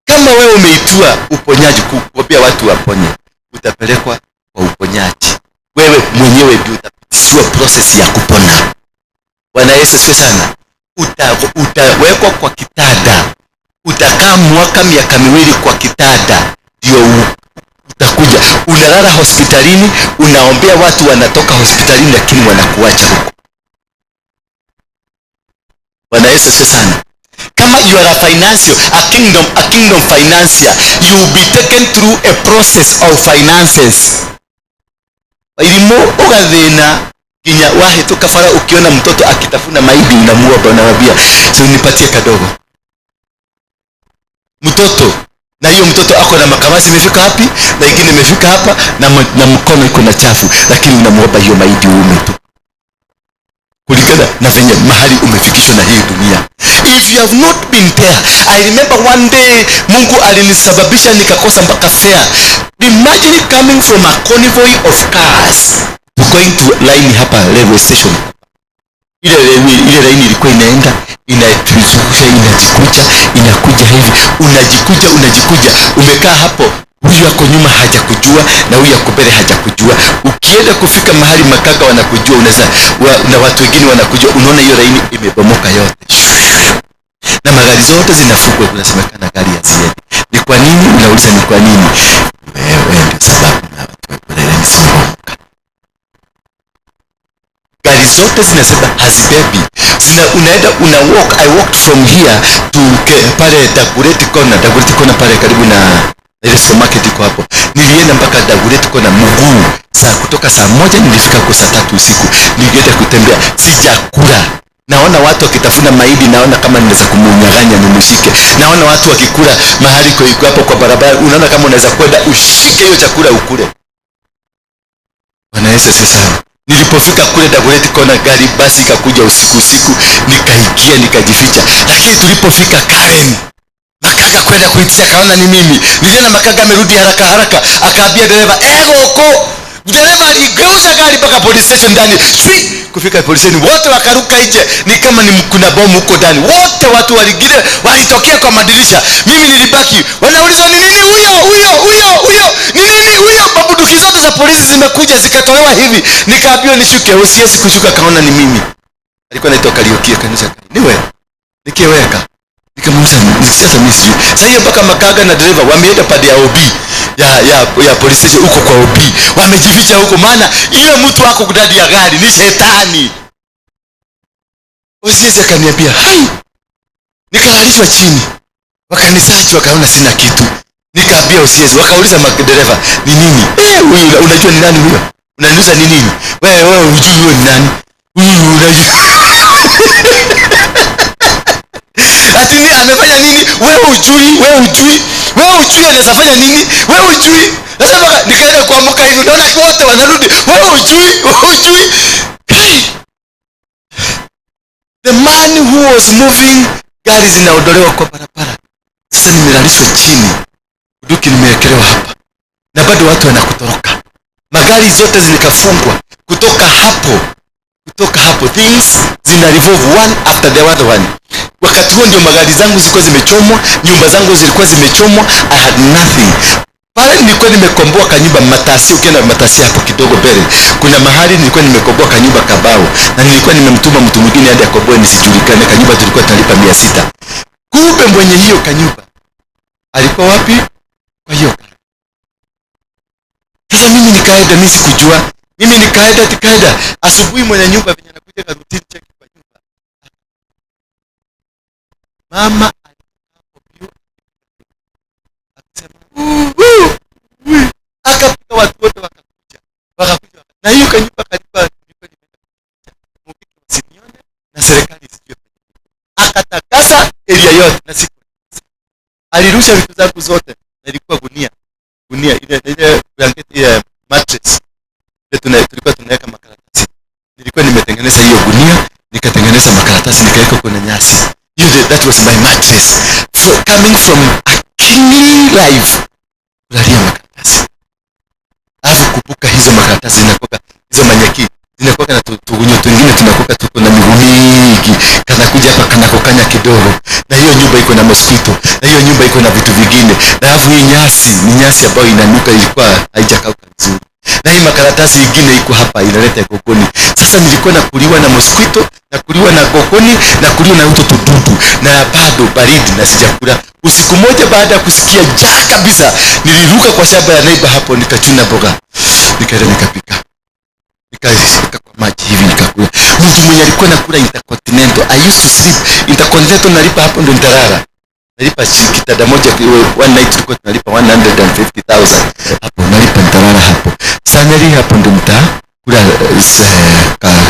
S2: Kama wewe umeitua uponyaji, kuambia watu waponye, utapelekwa kwa uponyaji. Wewe mwenyewe ndio utapitishiwa process ya kupona. Bwana Yesu asifiwe sana. Utawekwa kwa kitanda. Utakaa miaka miwili kwa kitanda. Ndio utakuja. Unalala hospitalini, unaombea watu wanatoka hospitalini lakini wanakuacha huko. Bwana Yesu asifiwe sana. Kama you are a financial, a kingdom financier, you will be taken through a process of finances. Ilimo ugathina kinya wahituka fara, ukiona mtoto akitafuna maidi unamuomba, unamwambia so nipatie kadogo. Mtoto na hiyo mtoto ako na makamasi imefika hapi na ingine imefika hapa na mkono iko na chafu, lakini unamuomba hiyo maidi uume tu. Kulingana na venye mahali umefikishwa na hii dunia. If you have not been there, I remember one day Mungu alinisababisha nikakosa mpaka fare. Imagine coming from a convoy of cars to going to line hapa railway station. Ile line ilikuwa inaenda inatuzungusha, inakuja hivi, unajikuja, umekaa hapo. Huyu yako nyuma hajakujua na huyu yako mbele hajakujua. Ukienda kufika mahali makaka wanakujua, na watu wengine wanakujua, unaona hiyo laini imebomoka yote. Na magari zote zinafungwa, kunasemekana gari ya ziada. Ni kwa nini? Unauliza ni kwa nini? Wewe ndio sababu na watu wapeleleni zimebomoka. Gari zote zinasema hazibebi. Unaenda I walked from here to pale Dagoretti Corner pale karibu na ile supermarket iko hapo. Nilienda mpaka Dagoretti Corner mguu. Kutoka saa 1 nilifika huko saa 3 usiku. Nilienda kutembea, sijakula. Naona watu wakitafuna maidi, naona kama ninaweza kumunyang'anya nimshike. Naona watu wakikula mahali iko hapo kwa barabara, unaona kama unaweza kwenda ushike hiyo chakula ukule. Bwana Yesu asifiwe sana. Nilipofika kule Dagoretti Corner, gari basi ikakuja usiku, nikaingia nikajificha. Lakini tulipofika Karen, makaga kwenda kuitisha, kaona ni mimi. Niliona makaga amerudi haraka, akaambia dereva, huko. Dereva aligeuza gari mpaka police station ndani. Kufika police station wote wakaruka nje, ni kama ni kuna bomu huko ndani. Wote watu waligile walitokea kwa madirisha. Mimi nilibaki. Wanauliza ni nini huyo? Ni nini huyo? Bunduki zote za polisi zimekuja zikatolewa hivi. Nikaambiwa nishuke, usiwezi kushuka, kaona ni mimi. Alikuwa anaitwa Kaliokia kanisa. Niwe. Nikiweka. Nikamuuliza nikisema mimi sijui. Sasa hiyo mpaka makaga na dereva wameenda pande ya OB ya police station huko kwa OB. Wamejificha huko, maana ile mtu wako ndani ya gari ni shetani. Usiweze kaniambia, hai. Nikalalishwa chini. Wakanisachi wakaona sina kitu. Nikaambia usiweze. Wakauliza madereva, ni nini? Huyu unajua ni nani huyo? Unaniuliza ni nini? Wewe hujui huyo ni nani? Huyu unajua. Atini amefanya nini? Wewe hujui anaweza fanya nini? Wewe hujui. Nasema nikaenda kuamka hivi, naona wote wanarudi. Wewe hujui. The man who was moving, gari zinaondolewa kwa barabara. Sasa nimelalishwa chini. Bunduki nimewekelewa hapa. Na bado watu wanakutoroka. Magari zote zilikafungwa. Kutoka hapo things zina revolve one after the other one. Wakati huo ndio magari zangu zilikuwa zimechomwa, nyumba zangu zilikuwa zimechomwa, I had nothing. Pale nilikuwa nimekomboa kanyumba Matasi, ukienda Matasi hapo kidogo mbele. Kuna mahali nilikuwa nimekomboa kanyumba Kabao, na nilikuwa nimemtuma mtu mwingine hadi akomboe nisijulikane. Kanyumba tulikuwa tunalipa 600. Kumbe mwenye hiyo kanyumba alikuwa wapi? Kwa hiyo. Sasa mimi nikaenda, mimi sikujua. Mimi nikaenda asubuhi, mwenye nyumba venye anakuja na routine check kwa nyumba. Mama alikuwa bio. Akasema, akapiga watu wote wakakuja. Na hiyo kanyumba kalipa nilikuwa nimeenda. Mkiki wasinione na serikali isijue. Akatakasa area yote na siku. Alirusha vitu zangu zote na ilikuwa gunia ile blanketi ya mattress. Tulikuwa tunaweka nikatengeneza makaratasi nikaweka kwenye nyasi. That was my mattress. Coming from a clean life. Kulalia makaratasi. Alafu kupuka hizo makaratasi zinakuwa hizo manyaki zinakuwa na tugunyo twingine tunakuwa tuko na miguu mingi, kanakuja hapa kanakokanya kidogo, na hiyo nyumba iko na mosquito, na hiyo nyumba iko na vitu vingine, na alafu hii nyasi ni nyasi ambayo inanuka, ilikuwa haijakauka vizuri, na hii makaratasi nyingine iko hapa inaleta gogoni. Sasa nilikuwa nakuliwa na mosquito, nakuliwa na gogoni, nakuliwa na huto tududu, na bado baridi na sijakula. Usiku moja baada ya kusikia njaa kabisa, niliruka kwa shamba ya neighbor hapo, nikachuna mboga, nikaenda nikapika, nikaweka kwa maji hivi nikakula. Mtu mwenye alikuwa nakula Intercontinental, I used to sleep Intercontinental, nalipa hapo ndo nitalala. Nalipa kitanda moja, one night tulikuwa tunalipa 150,000 hapo, nalipa nitalala hapo. Sanari hapo ndo nitakula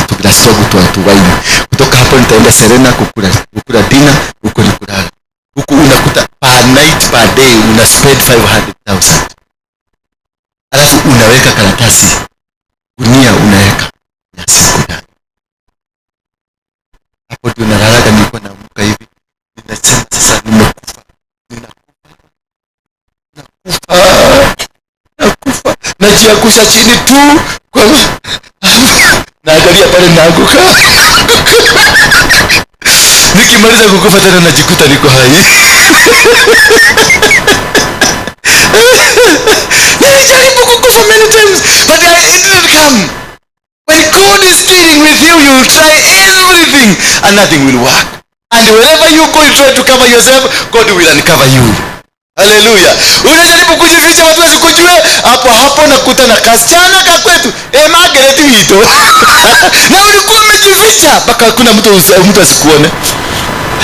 S2: tukila sogu tu wine. Kutoka hapo nitaenda Serena kukula dinner, huko ni kulala. Huku unakuta per night per day una spend 500,000. Alafu unaweka karatasi gunia, unaweka nyasi ndani. Hapo ndio nalala. Nilikuwa naamka hivi ninasema sasa nimekufa, nakufa, najiangusha chini tu kwa naangalia pale naanguka. Nikimaliza kukufa tena najikuta niko hai. Nilijaribu kukufa many times, but it didn't come. When God is dealing with you, you will try everything and nothing will work. And wherever you go, you try to cover yourself, God will uncover you. Hallelujah. Unajaribu kujificha watu wasikujue, hapo nakuta na kasichana kakwetu, Margaret hito. Na ulikuwa umejificha mpaka kuna mtu asikuone.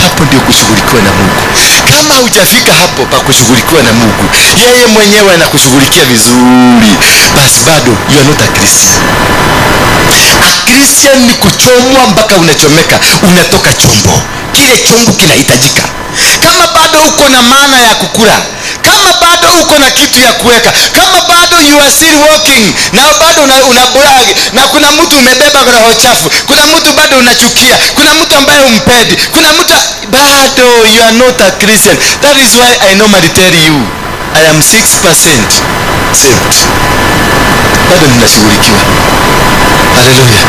S2: Hapo ndio kushughulikiwa na Mungu. Kama hujafika hapo pa kushughulikiwa na Mungu, yeye mwenyewe anakushughulikia vizuri, basi bado you are not a Christian. A Christian ni kuchomwa mpaka unachomeka, unatoka chombo. Kile chombo kinahitajika. Kama bado uko na maana ya kukula, kama bado uko na kitu ya kuweka, kama bado you are still walking, na bado unabrag, na kuna mtu umebeba roho chafu, kuna mtu bado unachukia, kuna mtu ambaye umpendi, kuna mtu bado, you are not a Christian. That is why I normally tell you I am 6% saved. Bado ninashughulikiwa. Hallelujah.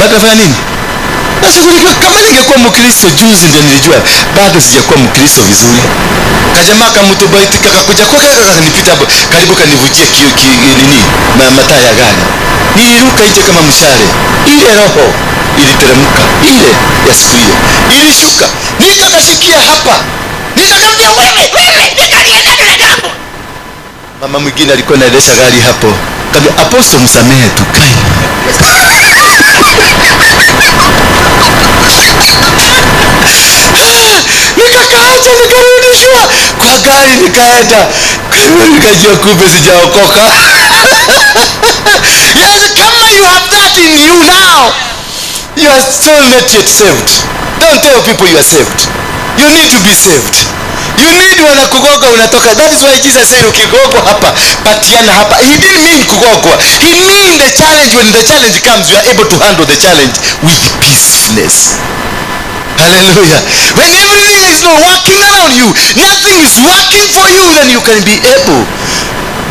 S2: Bado fanya nini? Nashughulikiwa. Kama ningekuwa Mkristo juzi ndio nilijua, bado sijakuwa Mkristo vizuri. Kajamaa kamutubaitika kakuja kwa kanipita hapo, karibu kanivujia mataa ya gari. Niliruka nje kama mshale. Ile roho iliteremka, ile ya siku hiyo ilishuka, nikakashikia hapa, nikamwambia wewe nikalia hapo. Mama mwingine alikuwa anaendesha gari hapo, kama Apostle msamehe tu kai. Nikakaacha, nikarudishwa kwa gari, nikaenda nikajua kumbe sijaokoka. Yes, kama you have that in you now, you are still not yet saved. Don't tell people you are saved. You need to be saved. You need wanakugoga unatoka. That is why Jesus said ukigogo hapa, patiana hapa. He didn't mean kugogwa. He mean the challenge. When the challenge comes, you are able to handle the challenge with peacefulness. Hallelujah. When everything is not working around you, nothing is working for you, then you can be able.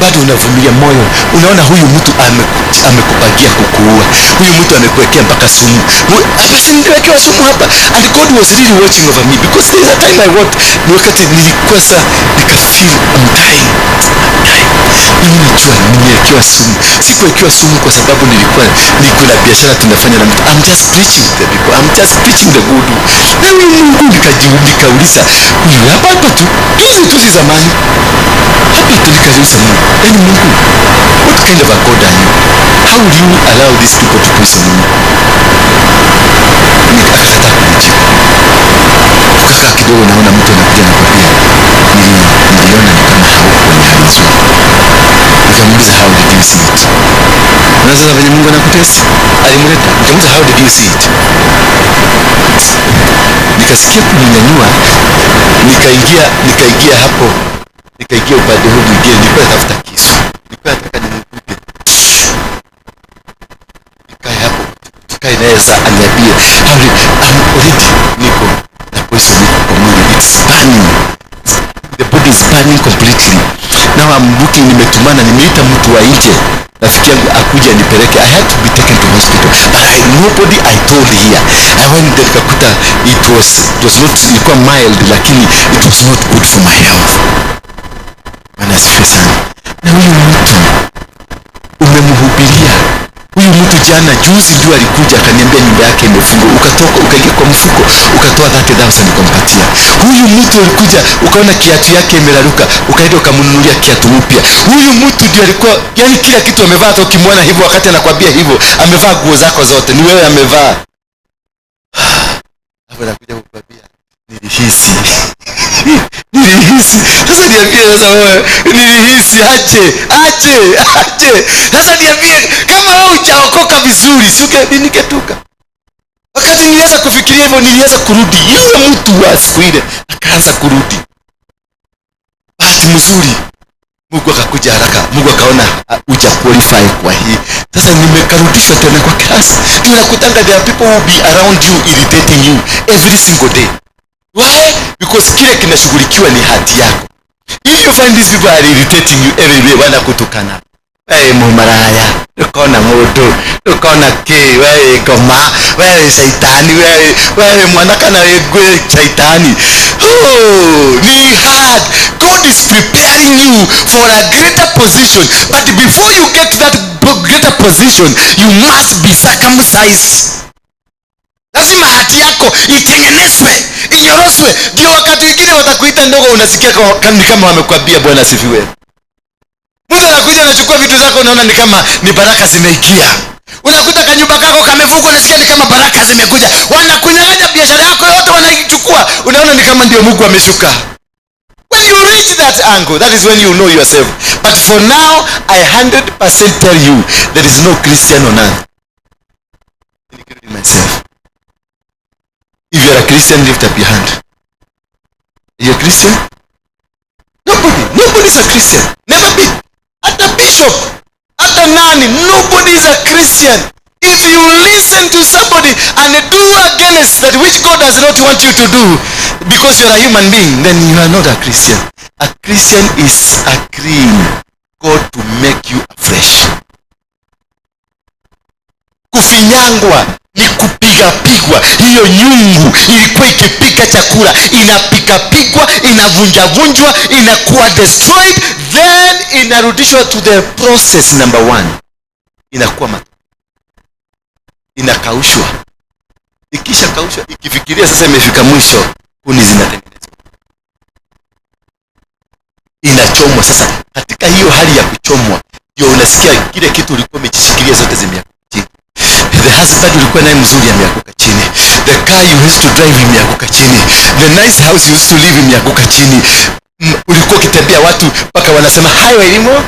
S2: Bado unavumilia moyo. Unaona huyu mtu amekupangia kukuua. Huyu mtu amekuwekea mpaka sumu. Basi niliwekewa sumu hapa. And God was really watching over me, because there is a time I worked, ni wakati nilikosa, nikafeel I'm dying. Unajua niliwekewa sumu. Sikuwekewa sumu kwa sababu niko na biashara tunafanya na mtu. I'm just preaching the people. I'm just preaching the good. Na Mungu nikauliza, huyu hapa tu. Tuzi zamani. Hapa tu nikauliza Mungu. Then Mungu, what kind of a God are you? How will you allow these people to poison me? Nikakata kujibu. Kaka kidogo naona mtu anakuja nakwambia, niliona ni kama hauko ni hali nzuri. Nikamuuliza how did you see it? Unaweza venye Mungu anakutesa? Alimleta. Nikamuuliza how did you see it? Nikasikia kuninyanyua, nikaingia hapo. Nikaingia upande huu mwingine, nilikuwa natafuta kisu. Nilikuwa nataka nimkupe. Nikae hapo, tukae naye sasa aniambie already niko na poison kwa mwili, it's burning, the body is burning completely. Now I'm looking, nimetumana, nimeita mtu wa nje rafiki yangu akuja nipeleke. I had to be taken to hospital, but nobody I told here. I went there nikakuta it was not, ilikuwa mild, lakini it was not good for my health. Bwana asifiwe sana. Na huyu mtu umemhubiria, huyu mtu jana juzi ndio alikuja akaniambia nyumba yake imefungwa, ukatoka ukaingia kwa mfuko ukatoa 30,000 ukampatia. Huyu mtu alikuja ukaona kiatu yake imeraruka, ukaenda ukamnunulia kiatu mpya. Huyu mtu ndio alikuwa, yani kila kitu amevaa, hata ukimwona hivyo wakati anakuambia hivyo amevaa nguo zako zote, ni wewe amevaa. Hapo anakuja kukwambia nilihisi sasa niambie sasa wewe nilihisi aje. Sasa niambie kama wewe hujaokoka vizuri, si ningetuka. Wakati nilianza kufikiria hivyo nilianza kurudi, yule mtu wa siku ile akaanza kurudi. Bahati mzuri Mungu akakuja haraka, Mungu akaona uja qualify kwa hii. Sasa nimekarudishwa tena kwa class. Tunakutanga there are people who be around you irritating you every single day. Why? Because kile kinashughulikiwa ni hati yako. If you find these people are irritating you every day, wanakutukana. Wewe mumaraya, ukaona moto, ukaona wewe koma, wewe shaitani, wewe mwanakana wewe shaitani. Oh, ni hard. God is preparing you for a greater position, but before you get to that greater position, you must be circumcised. Lazima hati yako itengenezwe, inyoroswe, ndio wakati wengine watakuita ndogo unasikia kama wamekwambia Bwana asifiwe. Mungu anakuja anachukua vitu zako, unaona ni kama ni baraka zimeikia. Unakuta kanyumba kako kamefungwa, unasikia ni kama baraka zimekuja. Wanakunyang'anya biashara yako yote, wanaichukua, unaona ni kama ndio Mungu ameshuka. When you reach that angle, that is when you know yourself. But for now, I 100% tell you, there is no Christian on earth, including myself. If you are a Christian, lift up your hand. Are you a Christian? Nobody is a Christian. Never be. At a bishop, at a nani, nobody is a Christian. If you listen to somebody and do against that which God does not want you to do because you are a human being, then you are not a Christian. A Christian is agreeing God to make you afresh. Kufinyangwa ni kupigapigwa. Hiyo nyungu ilikuwa ikipiga chakula, inapigapigwa, inavunjavunjwa, inakuwa destroyed, then inarudishwa to the process number 1. Inakuwa inakaushwa. Ikisha kaushwa, ikifikiria sasa imefika mwisho, kuni zinatengenezwa, inachomwa. Sasa katika hiyo hali ya kuchomwa ndio unasikia kile kitu ulikuwa umekishikilia zote zimeanguka chini. The husband ulikuwa naye mzuri ameanguka chini. The car you used to drive imeanguka chini. The nice house you used to live imeanguka chini. Ulikuwa ukitembea watu mpaka wanasema hi Wairimo.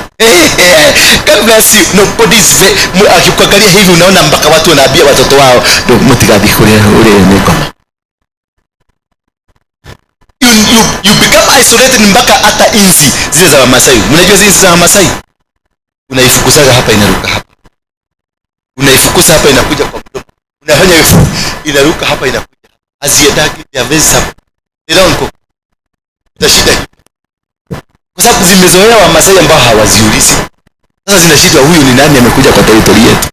S2: God bless you. Nobody is akikuangalia hivi unaona mpaka watu wanaambia watoto wao ndio mtigabi kule ngoma. You become isolated mpaka hata inzi zile za Wamasai. Mnajua zile za Wamasai? Unaifukuzaga hapa inaruka hapa. Unaifukuza hapa inakuja kwa mdomo. Unafanya hivyo inaruka hapa inakuja. Aziendaki ya vesa. Nilonko. Utashida. Kwa sababu zimezoea Wamasai ambao hawaziulizi. Sasa zinashindwa huyu ni nani amekuja kwa territory yetu.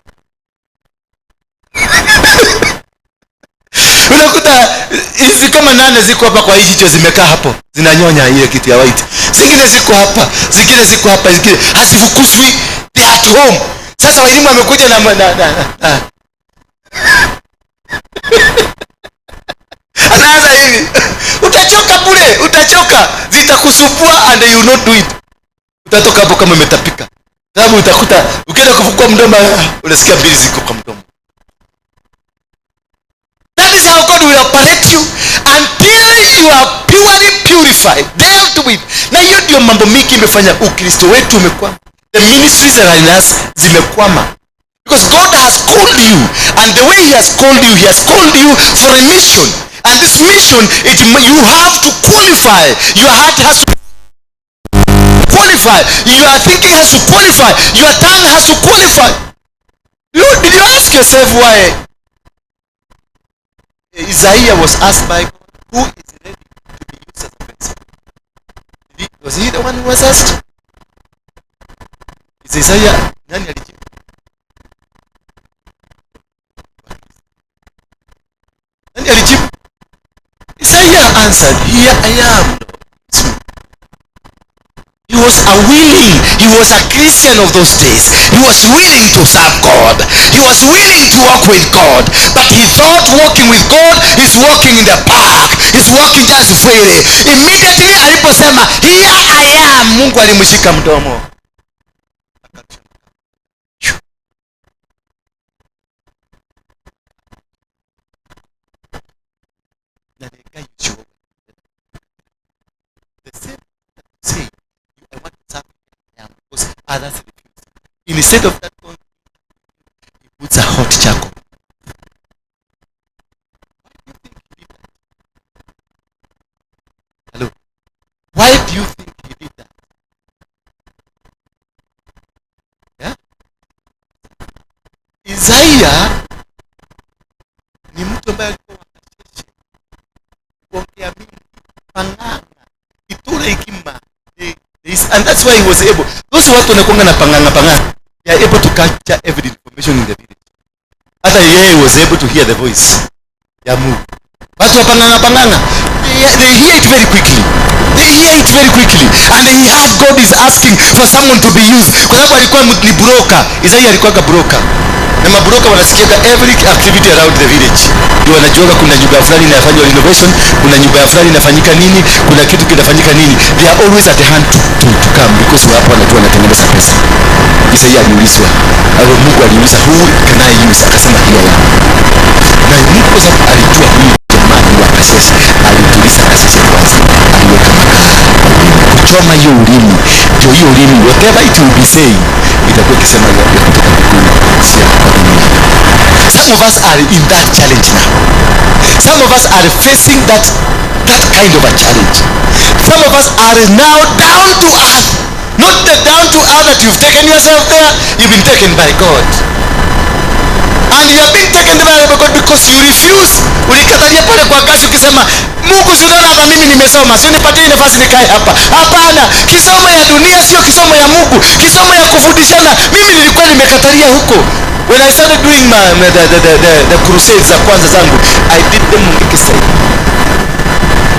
S2: Unakuta hizi kama 8 ziko hapa kwa hicho zimekaa hapo. Zinanyonya ile kitu ya white. Zingine ziko hapa, zingine ziko hapa, zingine hasifukuzwi. They are at home. Sasa Wairimu amekuja na anaanza hivi. Utachoka bure, utachoka. Zitakusumbua and you not do it. Utatoka hapo kama umetapika. Sababu utakuta ukienda kufungua mdomo unasikia mbili ziko kwa mdomo. That is how God will operate you until you are purely purified, dealt with. Na hiyo ndio mambo mingi imefanya Ukristo wetu umekwama. The ministries around us zimekwama. Because God has called you, and the way he has called you for a mission. And this mission, you have to qualify. Your heart has to qualify. Your thinking has to qualify. Your tongue has to qualify. Did you ask yourself why Isaiah was asked by God, who is ready to be used as a vessel? Was he the one who was asked? Is Isaiah nani alijibu? Nani alijibu? Isaiah answered, here I am. He was a Christian of those days. He was willing to serve God. He was willing to walk with God. But he thought walking with God is walking in the park. He's walking just freely. Immediately aliposema, here I am, Mungu alimshika mdomo. The same say, I want to serve him because others refuse. Instead of that, he puts a hot charcoal. Hello? Why do you think he did that? Yeah? Isaiah ni mtu ambaye alikuwa wakashishi kuongea mingi panganga itura ikima. And that's why he was able. Those watu wanakuanga na panganga, they are able to capture every information in the village. Hata yeye was able to hear the voice ya Mungu. Watu wa panganga, they hear it very quickly. And he heard God is asking for someone to be used. Kwa sababu alikuwa ni broker. Isaiah alikuwa broker. Na mabroka wanasikia every activity around the village. Ndio wanajua kuna nyumba fulani inafanywa renovation, kuna nyumba fulani inafanyika nini, kuna kitu kinafanyika nini. They are always at the hand to come because wapo wanajua wanatengeneza pesa. Isaiah aliulizwa, au Mungu aliuliza, who can I use? Akasema here ya. Na Mungu kwa sababu alijua huyu jamaa ni wa kasisi, alituliza kasisi kwanza. Aliweka makaa. Kuchoma hiyo ulimi. Ndio hiyo ulimi, whatever it will be saying, itakuwa ikisema ya kutoka mbinguni. Some of us are in that challenge now. Some of us are facing that kind of a challenge. Some of us are now down to earth. Not the down to earth that you've taken yourself there. You've been taken by God. And you have been taken by God because you refuse. Ulikatalia pale kwa kazi ukisema, Mungu usiona hapa mimi nimesoma, si unipatie nafasi nikae hapa. Hapana, kisomo ya dunia sio kisomo ya Mungu. Kisomo ya kufundishana, mimi nilikuwa nimekatalia huko. When I started doing the crusades za kwanza zangu, I did them Mungiki.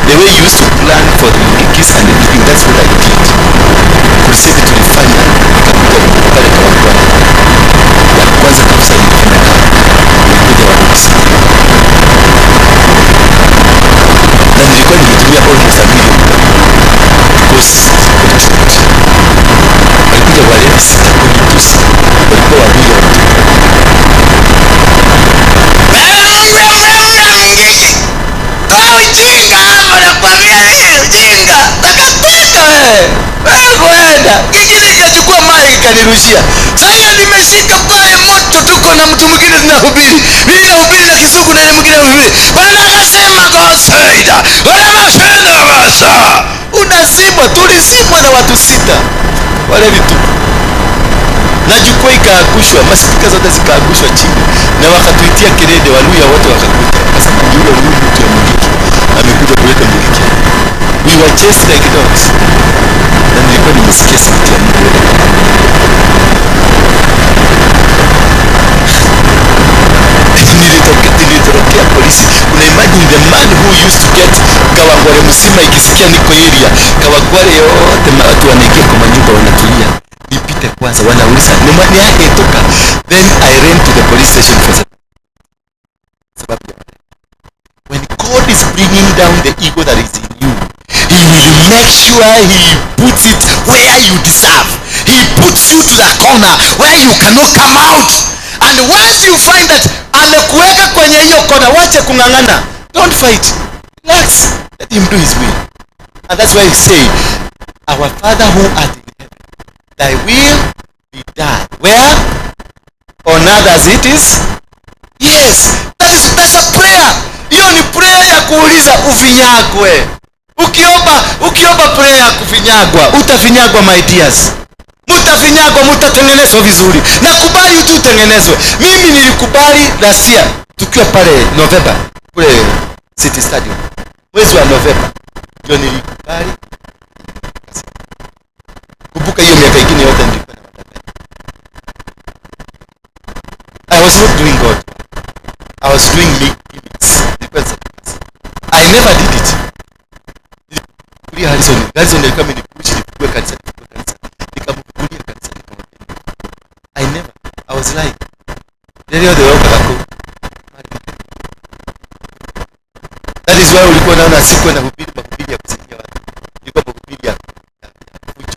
S2: The way you used to plan for the Mungikis and everything, that's what I did. Crusade tulifanya pale kwa Bwana. Ya kwanza kabisa ilifanya nilikuja Waruinge. Na nilikuwa nimetumia almost $1 million because walikuja wale sita kunitusi, walikuwa wawili watu. Ujinga hapa nakwambia nini ujinga? Takataka wewe kwenda. Kingine ikachukua mali ikanirushia. Sasa nimeshika pale moto tuko na mtu mwingine tunahubiri. Mimi nahubiri na Kizungu na mwingine anahubiri. Bwana akasema God said. Bwana akasema basa. Unazimwa, tulizimwa na watu 6. Wale vitu. Na jukwaa ikaagushwa, maspika zote zikaagushwa chini. Na wakatuitia kelele, Waluya wote wakakuja. Akasema yule mtu ya Mungiki amekuja kuleta Mungiki. We were chased like dogs. Na nilikuwa nimesikia sauti ya Mungu. Nilitokea polisi. Una imagine the man who used to get Kawangware mzima ikisikia niko area. Kawangware yote watu wanaingia kwa manyumba wanatulia. Nipite kwanza, wanauliza ni mwani yake itoka. Then I ran to the police station for sababu ya when God is bringing down the ego that is in you, He will make sure He puts it where you deserve. He puts you to the corner where you cannot come out. And once you find that amekuweka kwenye hiyo kona, wache kungangana. Don't fight. Relax. Let Him do His will. And that's why He say, our Father who art in heaven, Thy will be done. Where? On earth as it is? Yes. That's a prayer. Hiyo ni prayer ya kuuliza ufinyagwe. Ukiomba prayer ya kufinyagwa, utafinyagwa my dears. Mutafinyagwa, mutatengenezwa vizuri. Nakubali tu tengenezwe. Mimi nilikubali last year tukiwa pale November. kule City Stadium mwezi wa Novemba, ndio nilikubali. Kumbuka hiyo miaka ingine yote nilikuwa na madai. I was not doing God. I was doing gimmicks. I never did it. Harrison alikuwa amenipush nifungue kanisa. Nikamkubulia kanisa. I never. I was lying. Ndio the work kako. That is why ulikuwa unaona siku na hubiri mahubiri ya kusaidia watu. Ilikuwa mahubiri ya fujo.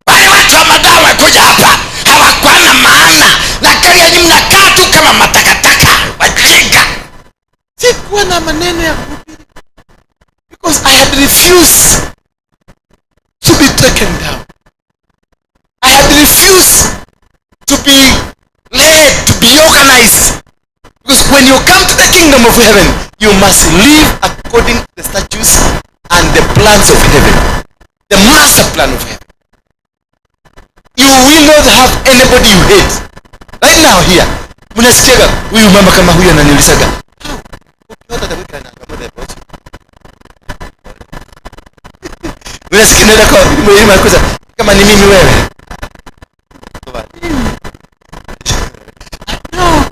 S3: Wale watu wa madawa kuja hapa hawakuwa na maana, na kali mnakaa tu kama matakataka wajinga.
S2: Sikuwa na maneno ya kuhubiri because I had refused to be taken down. I had refused to be led, to be organized. Because when you come to the kingdom of heaven, you must live according to the statutes and the plans of heaven, the master plan of heaven. You will not have anybody you hate. Right now here, mnasikiaga huyu mama kama huyu ananiulizaga, hata tabika na kama the boss. Unasikia kwa mwalimu akuza kama ni mimi wewe. No,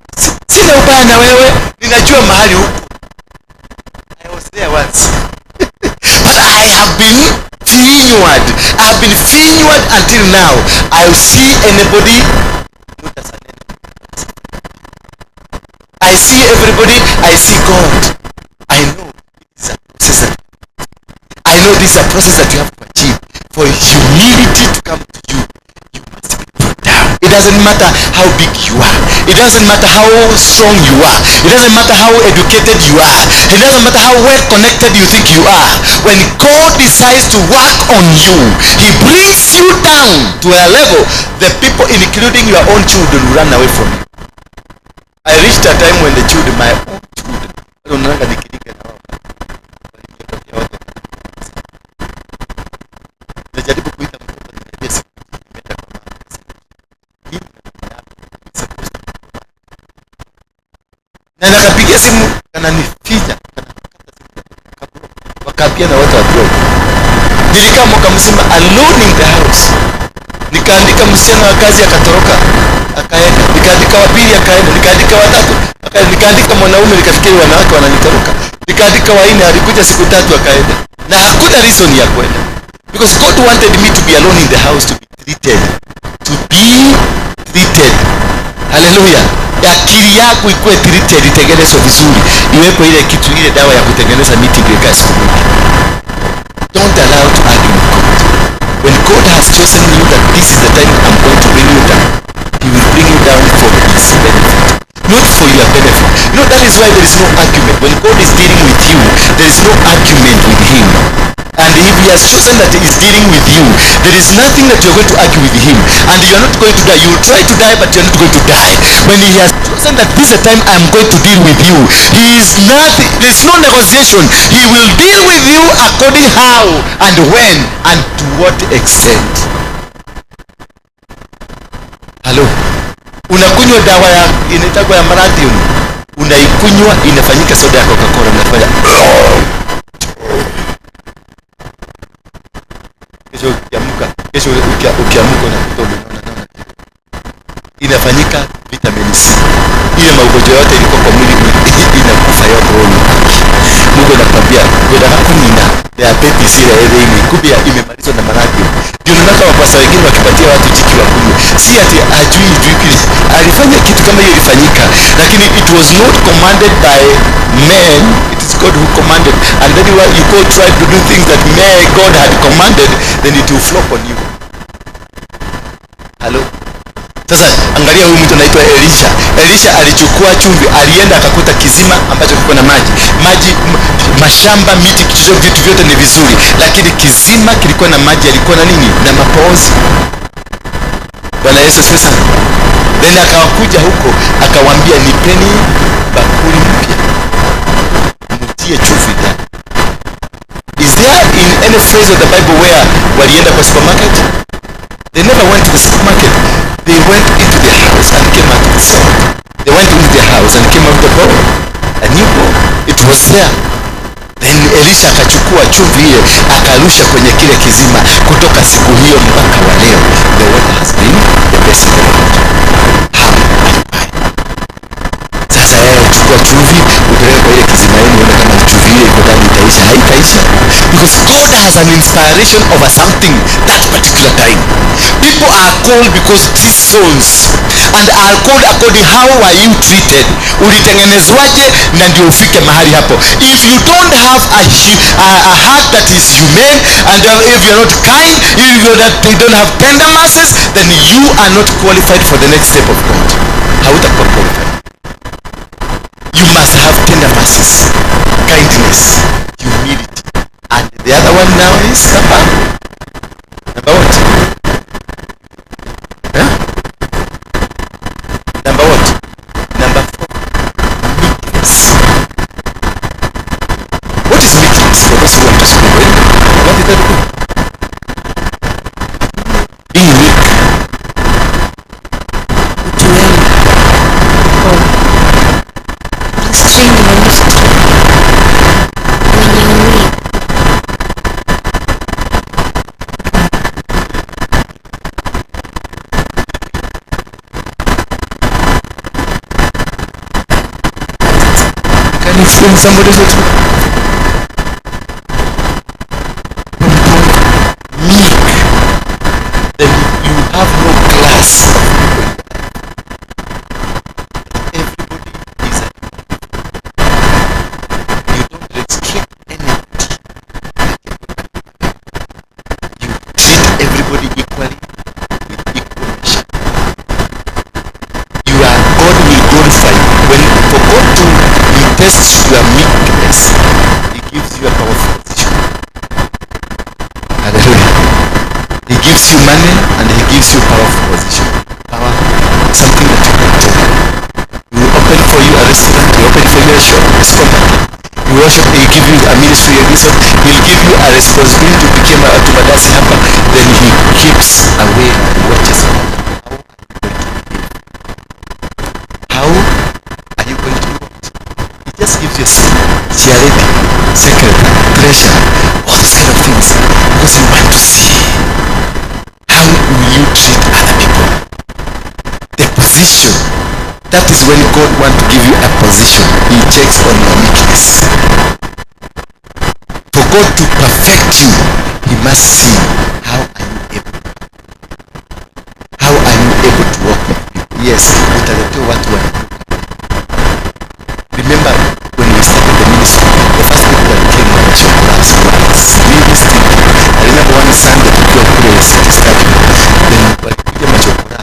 S2: sina ubaya na wewe, ninajua mahali huko. I was there once. But I have been forward. I have been forward until now. I see anybody not as an enemy. I see everybody. I see God. I know it's a process. I know this is a process that you have to achieve. For humility to come to you, you must be put down. It doesn't matter how big you are. It doesn't matter how strong you are. It doesn't matter how educated you are. It doesn't matter how well connected you think you are. When God decides to work on you, He brings you down to a level the people, including your own children, will run away from you. I reached a time when the children, my own children, najaribu kuita mtoto niambie siku nimeenda kwa mama. Na nakapigia simu kananifinya, wakapia na watu wadogo. Nilikaa mwaka mzima alone in the house. Nikaandika msichana wa kazi akatoroka, akaenda. Nikaandika wa pili akaenda, nikaandika wa tatu akaenda, nikaandika mwanaume nikafikiri wanawake wananitoroka. Nikaandika wa nne alikuja siku tatu akaenda. Na hakuna reason ya kwenda. Because God wanted me to be alone in the house to be treated. To be treated. Hallelujah. Akili yako ikuwe treated, itengenezwe vizuri. Iwepo ile kitu, ile dawa ya kutengeneza miti ingeka siku moja. Don't allow to argue with God. When God has chosen you that this is the time I'm going to bring you down, He will bring you down for His benefit, not for your benefit. You know, that is why there is no argument. When God is dealing with you, there is no argument with Him. And if He has chosen that He is dealing with you, there is nothing that you are going to argue with Him. And you are not going to die. You will try to die, but you are not going to die. When He has chosen that this is the time I am going to deal with you, He is nothing. There is no negotiation. He will deal with you according how and when and to what extent. Hello. Unakunywa dawa ya inaitwa ya Marathion. Unaikunywa inafanyika soda ya Coca-Cola, unafanya kesho ukiamuka na kutoka unaona inafanyika vitamin C. Ile magonjwa yote ilikuwa kwa mwili inakufa yote wewe. Mungu anakuambia ngoja hakunina diabetes ile ile kubia imemalizwa na Marathion. Ndio unaona wapasa wengine wakipatia watu chiki wa kunywa. Si ati ajui alifanya kitu kama hiyo ilifanyika, lakini it was not commanded by men. It is God who commanded. And then you go try to do things that God had commanded, then it will flop on you. Hello. Sasa angalia huyu mtu anaitwa Elisha. Elisha alichukua chumvi, alienda akakuta kisima ambacho kiko na maji. Mashamba, miti, vitu vyote ni vizuri, lakini kisima kilikuwa na maji, alikuwa na nini? Na mapozi. Bwana Yesu asifiwe sana. Then akawakuja huko, akawaambia nipeni bakuli mpya. Mtie chumvi ndani. Is there in any phrase of the Bible where walienda kwa supermarket? They never went to the supermarket. They went into the house and came out with salt. They went into the house and came out with a bowl. A new bowl. was there. Then Elisha akachukua chumvi ile akarusha kwenye kile kizima. Kutoka siku hiyo mpaka wa leo, the water has been the best of Sasa yeye chukua chumvi upeleke kwa ile kizima yenu, uone kama chumvi ile iko ndani itaisha. Haitaisha, because God has an inspiration over something that particular time. People are called because seasons, and are called according how are you treated. Ulitengenezwaje na ndio ufike mahali hapo. If you don't have a heart that is humane, and if you're not kind, if you don't have tender mercies, then you are not qualified for the next step of God. Hautakuwa qualified. You must have tender mercies, kindness, humility. And the other one now is number what? Huh? Number what? Number 4, meekness. What is meekness for those who want to speak? What did that do? Being meek. Can you feel somebody say to meek? Then you have no class. Everybody is a you don't restrict anybody. You treat everybody equally with equal measure. You are God will glorify you. When for God to test your meekness, he gives you a powerful position. Hallelujah. He gives you money and he gives you powerful position. Power, something that you can do. He will open for you a restaurant, he will open for you a shop, his company. He will give you a ministry, he will give you a responsibility to become a tumadasi hapa. Then he keeps away and watches over you. How are you going to do? Just gives you charity, secret, treasure, all those kind of things, because you want to see how will you treat other people. The position, that is when God wants to give you a position. He checks on your meekness. For God to perfect you, he must see how are you able to work with people. Yes, utaletewa watu wanatoka. Remember when we started the ministry, the first people that came on the show was really stinky. I remember one Sunday tukiwa kule city study, then walikuja machokora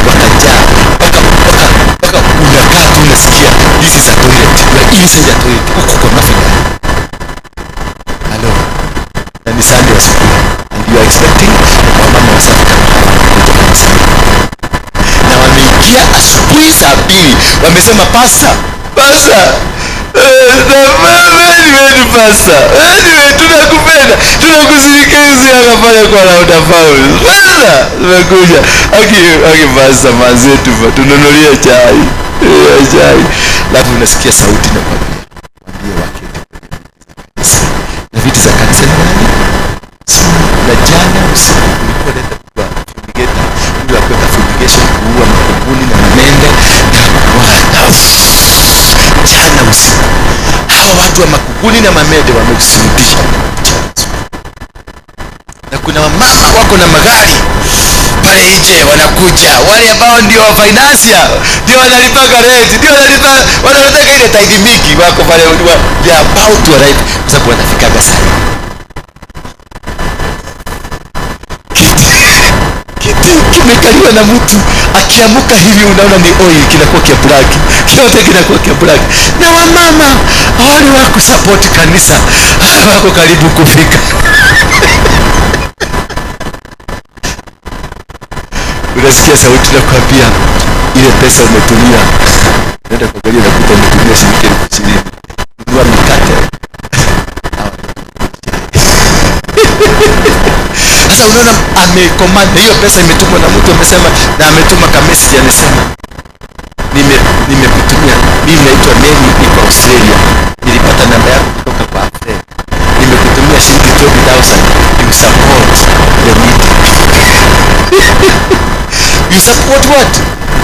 S2: wakajaa mpaka unakaa tu unasikia this is a toilet, you are inside a toilet, huko kwa mafia. Hello, na ni Sunday wa siku and you are expecting wamama wasafi kama hawa kuja kanisani. Na wameingia asubuhi saa 2, wamesema pasta tunakupenda, tunakusindikiza. Akafanya kwa lauda Paul, tumekuja aki pasta mazetu tununulie chai. Alafu unasikia sauti na kwambia waketi na viti za kanisa ni nani? Na jana usiku ulikuwa nenda kwa fumigeta, ndio kuweka fumigation, kuua makunguni na mamende jana usiku. Hawa watu wa makunguni na mamende wamekusindisha. Na kuna wamama wako na magari pale nje wanakuja, wale ambao ndio wa finance, ndio wanalipa rent, ndio wanataka ile tithe mingi, wako pale they are about to arrive, kwa sababu wanafika sana. Kiti kimekaliwa na mtu, akiamuka hivi unaona ni oil kinakuwa kia black, kiote kinakuwa kia black. Na wamama wale wako support kanisa wako karibu kufika. Unasikia sauti na kuambia ile pesa umetumia, nenda kwa gari na kuta umetumia shilingi 20,000, nunua mikate. Sasa unaona amecommand hiyo pesa imetumwa na mtu amesema, na ametuma ka message anasema nimekutumia. Mimi naitwa Neni, niko Australia, nilipata namba yako kutoka kwa FEB, nimekutumia shilingi 20,000. You support the needy. You support what?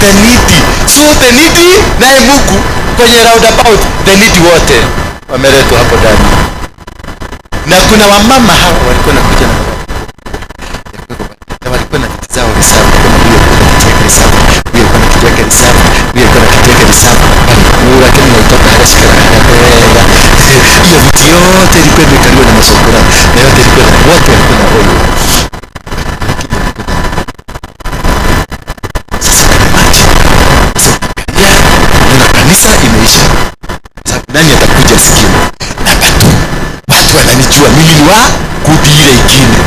S2: The needy. So the needy naye Mungu kwenye roundabout, the needy wote wameletwa hapo ndani. Na kuna wamama hawa walikuwa nakuja na walikuwa na vitu zao reserve, kama huyo kuna kitweka reserve, huyo kuna kitweka reserve, huyo kuna kitweka reserve, lakini naitoka haraka hiyo vitu yote ilikuwa imekaliwa na masokora, na yote ilikuwa na wote walikuwa na oil. Kanisa imeisha. Sababu nani atakuja sikia? Namba 2. Watu wananijua mimi ni wa kundi ile ingine.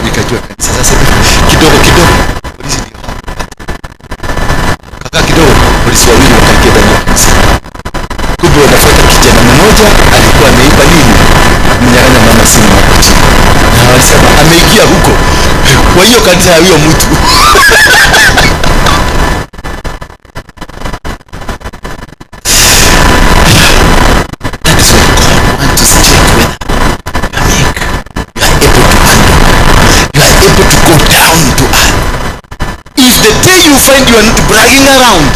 S2: Nikajua kanisa sasa kidogo polisi ndio hapo. Kaka kidogo polisi wawili wakaingia ndani ya kanisa. Kumbe wanafuata kijana mmoja alikuwa ameiba nini? Mnyang'anya mama simu hapo chini. Na walisema ameingia huko. Kwa hiyo kanisa ya huyo mtu. If the day you find you are not bragging around,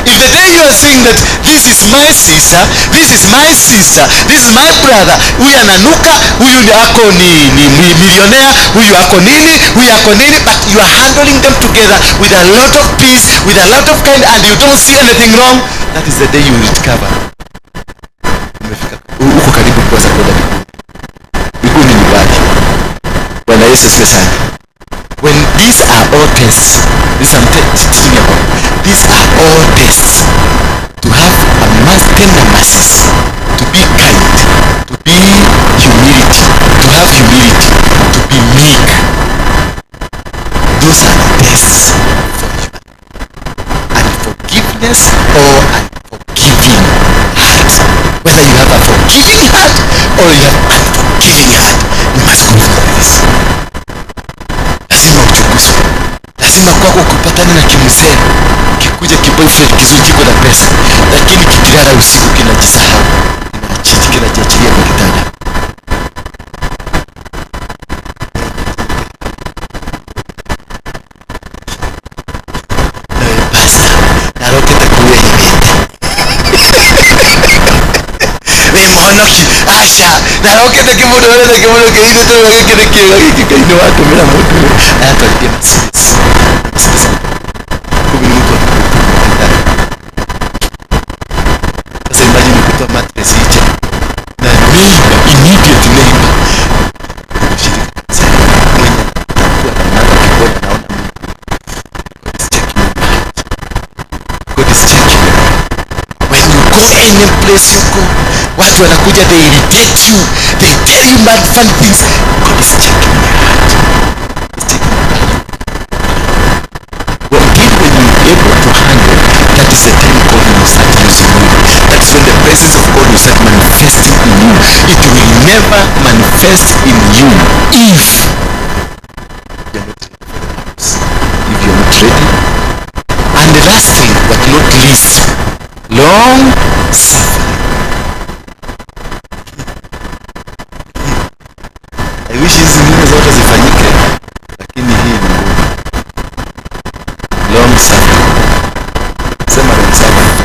S2: if the day you are saying that this is my sister, this is my sister, this is my brother, huyu ananuka, huyu ni ako ni millionaire, huyu ako nini, huyu ako nini, but you are handling them together with a lot of peace, with a lot of kind, and you don't see anything wrong, that is the day you will recover. Umefika uko karibu kuanza kwenda mbinguni. Ni wapi? Bwana Yesu asifiwe sana. When these are all tests, these are all tests to have a tender mercies, to be kind, to be humility, to have humility, to be meek. Those are the tests for you. And forgiveness or unforgiving heart. Whether you have a forgiving heart or you have unforgiving heart, you must go through this. Lazima uchunguzwe. Lazima kwako kupatana na kimzee, kikuja kiboyfriend kizuri kiko na pesa, lakini kikilala usiku kinajisahau, kinajiachilia kwa kitanda. Nawe pasta, naroketa kuwe hivete. We mhonoki, asha, naroketa kimudo kehivete wakekele kikaini watu mila mwotu. Na hatu alipia Mercedes. Kumi mtu wa sasa imagine kutoa mattress hicho na neighbor, immediate neighbor God is checking you. When you go any place you go, watu wanakuja, they irritate you, they tell you mad fun things. God is checking your heart. He's checking your heart. Well, again, when you're able to handle, that is the time God will start using you. That is when the presence of God will start manifesting in you. It will never manifest in you if you're not ready for the house. If you're not ready. And the last thing, but not least, long suffering. I wish hizi zingine zote zifanyike, lakini hii ni ngumu. Long suffering. Sema long suffering.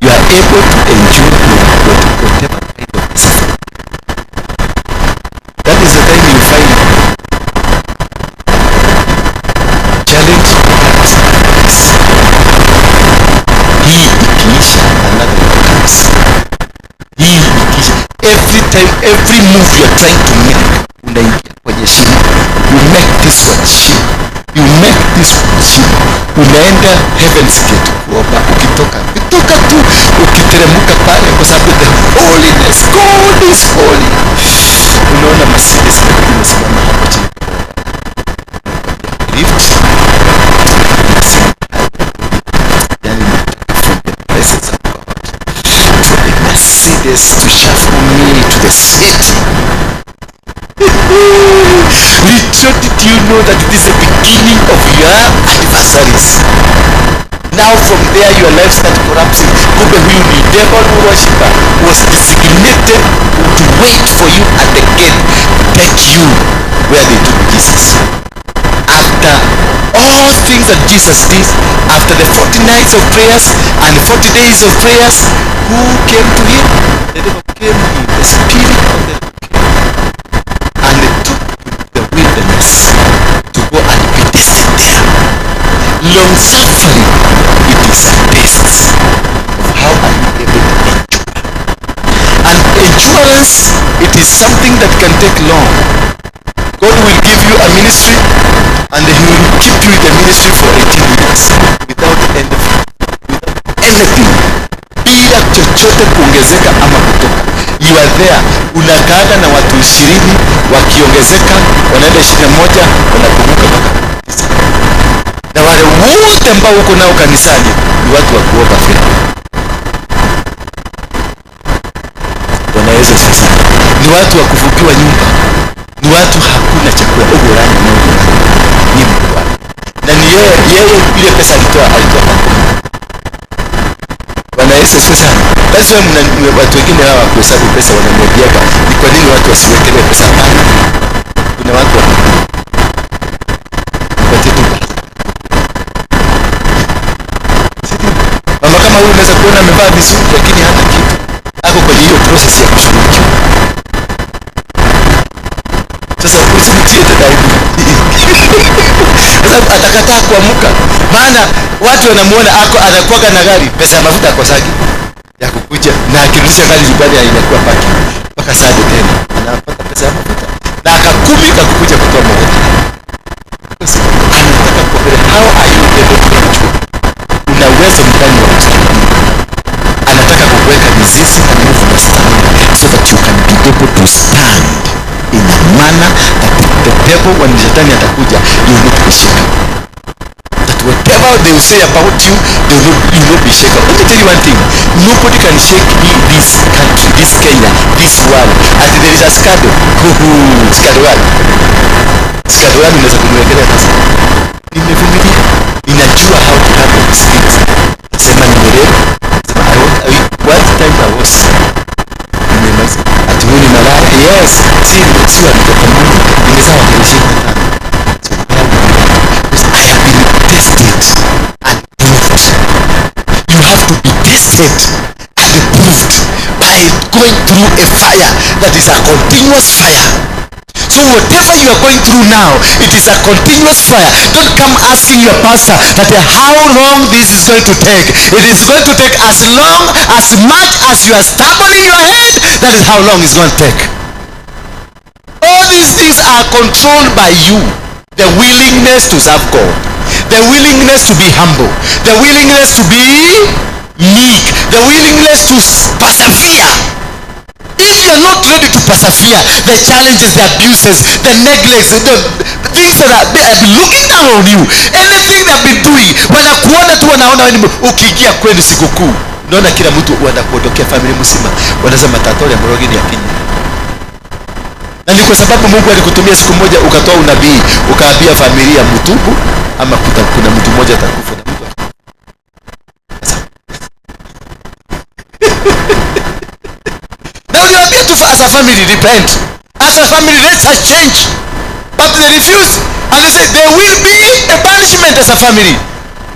S2: You are able to enjoy whatever kind of suffering. That is the time you find challenge comes. Hii ikiisha, another one comes. Hii ikiisha, every move you are trying to make, unaingia kwenye shimo. You make this one shimo, you make this one shimo. Unaenda heaven's gate kuomba, ukitoka tu, ukiteremuka pale, kwa sababu the holiness, God is holy. Unaona Mercedes imesimama hapo chini, lift, yani from the presence of God. So the Mercedes to shuffle me to the city. little did you know that this is the beginning of your adversaries. Now from there your life start collapsing. Kumbe huyu ni devil worshipper was designated to wait for you at the gate to take you where they took Jesus. After all things that Jesus did, after the 40 nights of prayers and 40 days of prayers, who came to him? The devil came in the spirit of the devil came and they took him to the wilderness to go and be tested there. Long suffering, it is a test of how are you able to endure. And endurance, it is something that can take long. God will give you a ministry and he will keep you in the ministry for 18 years without anything, bila chochote kuongezeka ama kutoka. You are there, unakaaga na watu 20 wakiongezeka, wanaenda 21, wanapunguka mpaka 9. Na wale wote ambao uko nao kanisani ni watu wa kuomba fedha. Bwana Yesu asifiwe. Ni watu wa kufukiwa nyumba. Ni watu hakuna chakula ogorani na ni mkubwa. Na ni yeye ile pesa alitoa kwa Bwana Yesu asifiwe sana. Basi watu wengine hawa kuhesabu pesa wanamwagiaga. Ni kwa nini watu wasiwekelee pesa hapana? Kuna watu wa mama kama huyu unaweza kuona amevaa vizuri lakini hana kitu. Ako kwenye hiyo process ya kushughulikiwa. Sasa usimtie tadaibu. Sasa atakataa kuamka. Maana watu wanamuona ako anakuwa na gari, pesa ya mafuta akosagi ya kukuja na akirudisha gari nyumbani inakuwa paki. Mpaka saa tena anapata pesa ya mafuta. Na akakumika kukuja kutoa mafuta. Anataka kuambia how are you able to endure? Una uwezo mgani wa kustahimili? Anataka kuweka mizizi na nguvu na stamina so that you can be able to stand in a manner that the devil when Satan atakuja you will not be shaken. That whatever they will say about you, you will not be shaken. Let me tell you one thing. Nobody can shake this country, this Kenya, this world. And there is a scandal. Scandal. Scandal inaweza kumwekelea sasa. Nimevumilia. Ninajua how to handle these things. Sema nimeelewa. One time I was ati mimi nalala. Yes. Si alitoka mmoja. Nimesema kuishia tena. So I have been tested and proved. You have to be tested and proved by going through a fire that is a continuous fire. So whatever you are going through now, it is a continuous fire. Don't come asking your pastor that how long this is going to take. It is going to take as long, as much as you are stubborn in your head, that is how long it's going to take. All these things are controlled by you. The willingness to serve God. The willingness to be humble. The willingness to be meek. The willingness to persevere. If you are not ready to persevere, the challenges, the abuses, the neglects, the things that they have been looking down on you, anything they have been doing, wanakuona tu wanaona wewe ukiingia kwenu sikukuu. Unaona kila mtu wanakuondokea familia mzima. Wanasema tatole mrogi ni apinyi. Na ni kwa sababu Mungu alikutumia siku moja ukatoa unabii, ukaambia familia mtubu ama kuna mtu mmoja atakufa na mtu. As a family repent. As a family let's change. But they refuse. And they say there will be a punishment as a family.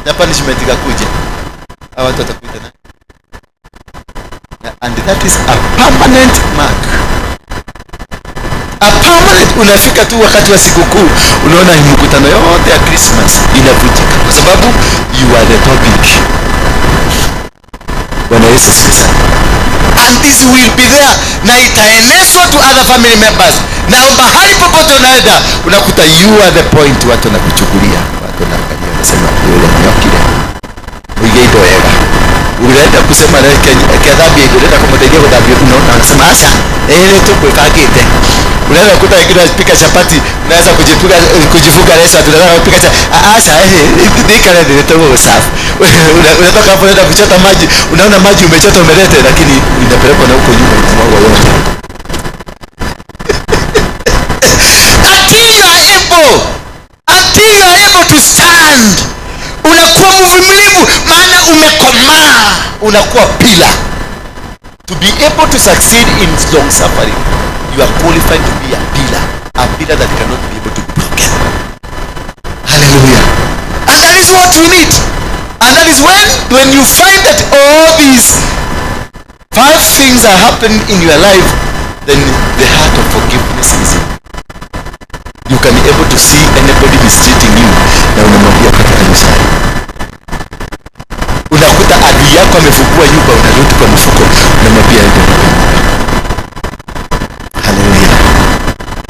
S2: The punishment ikakuja. Hawa watu watakuita na. And that is a permanent mark. A permanent. Unafika tu wakati wa sikukuu unaona mkutano yote ya Christmas inavunjika kwa sababu you are the topic. Bwana Yesu asifiwe. And this will be there. Na itaenezwa to other family members. Na mahali popote unaenda unakuta you are the point. Watu wanakuchukulia. Watu wanaangalia wanasema yule nyokile. Uigeito ega. Unaenda kusema na kadhabi unaenda kumtendea kwa dhabi unaona wanasema asa tu kwekagete. Unaenda kukuta wengine wanapika chapati, unaanza kujifuga lesa tunataka kupika asa dikana ndio tobo safi. Unatoka hapo unaenda kuchota maji, unaona maji umechota umelete lakini inapelekwa na huko nyuma mwangu yote. Until you are able
S3: stand, unakuwa mvumilivu, maana umekomaa, unakuwa pila. To be able to succeed in long suffering, you are qualified to be a pillar that cannot be able to be broken. Hallelujah. And that is what we need. And that is when you find that all these 5 things are happening in your life, then the heart of forgiveness is in. You can be able to see anybody mistreating you, na unamwambia kwa kanisani. Unakuta adui yako amefungua nyumba, unarudi kwa mfuko, unamwambia ndio. Hallelujah.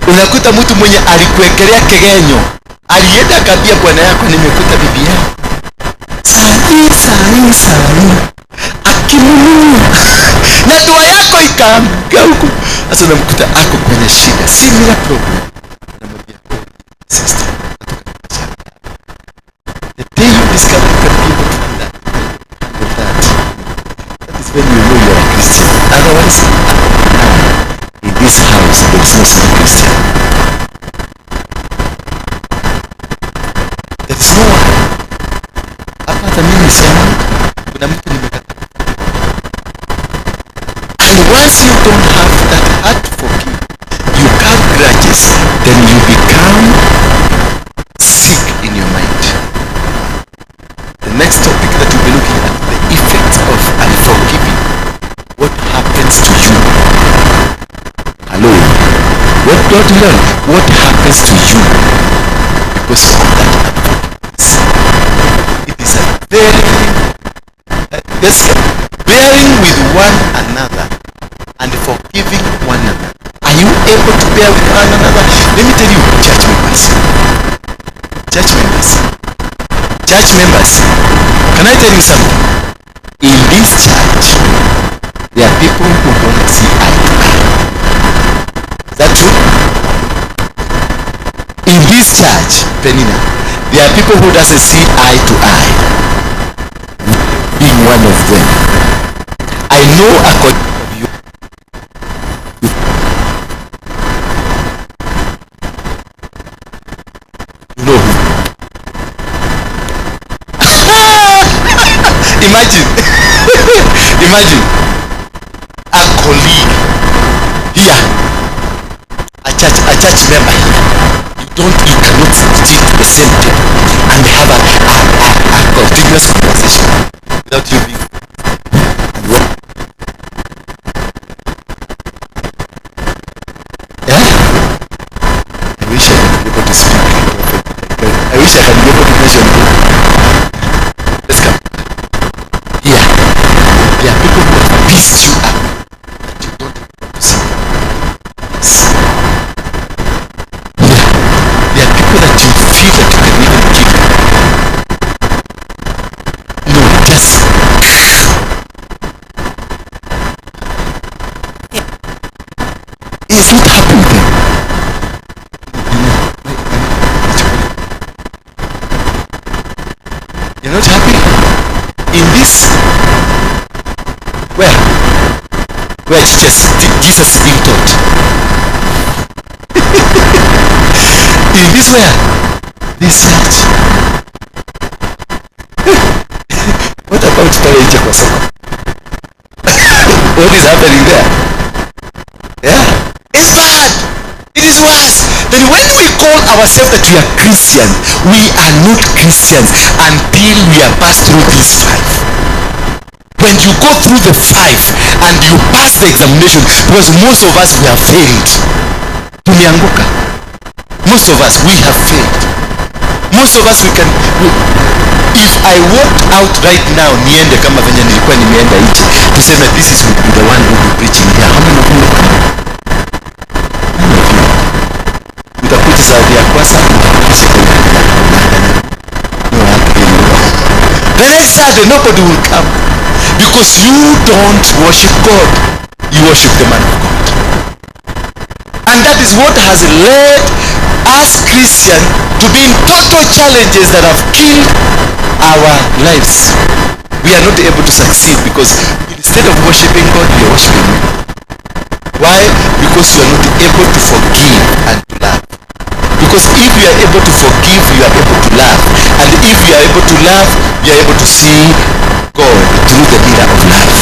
S3: Unakuta mtu mwenye alikuwekelea kegenyo, alienda akambia bwana yako, nimekuta bibi yako sahi akimumunya na dua yako ikaanguka huko. Sasa unamkuta ako kwenye shida, similar problem. Unamwambia sister, the day you discover you can be able to do that, that is when you know you are a Christian. Otherwise, in this house there is no single Christian. There is no one. Hapa hata mimi sema kuna mtu nimekata. And once you don't have that heart to forgive, you carry grudges, then you become sick in your mind. The next topic that we'll be looking at, the effects of unforgiving. What happens to you? Hello? What don't you learn? What happens to you because of that unforgiveness? It is a very bearing with one another and forgiving one another. Are you able to bear with one another? Let me tell you, church members, can I tell you something? In this church, there are people who don't see eye to eye. Is that true? In this church, Penina, there are people who doesn't see eye to eye. Being one of them. I know according to you. You know who? Imagine a colleague here, a church member here. You cannot sit at the same table and have a continuous conversation without you being I wish I could be able to speak. I wish I could be able to mention. Let's come. Here. There are people who have pissed you up that you don't want to see. Here. There are people that you feel that you can even give. No, just it's not happening then. You're not happy in this where Jesus is being taught. In this where this church. What about pale kwa soko? What is happening there? Yeah, it's bad. It is worse. Then when we call ourselves that we are Christians, we are not Christians until we are passed through these 5. When you go through the 5 and you pass the examination, because most of us we have failed. Tumeanguka. Most of us we have failed. Most of us if I walked out right now, niende kama venye nilikuwa nimeenda nje, tuseme this is the one who will be preaching here. How many of you will come? Utakuta Saudi ya kwanza, the next Saturday nobody will come because you don't worship God, you worship the man of God. And that is what has led us Christians to be in total challenges that have killed our lives. We are not able to succeed because instead of worshiping God, we are worshiping men. Why? Because you are not able to forgive and to love. Because if you are able to forgive, you are able to love. And if you are able to love, you are able to see God through the mirror of love.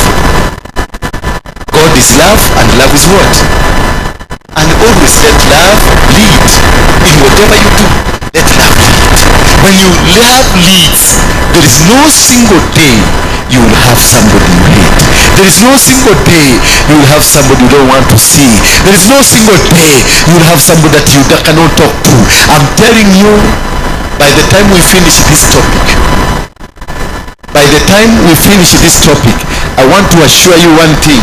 S3: God is love, and love is what? And always let love lead in whatever you do. Let love lead. When you love leads, there is no single day you will have somebody you hate. There is no single day you will have somebody you don't want to see. There is no single day you will have somebody that you cannot talk to. I'm telling you, by the time we finish this topic, I want to assure you one thing.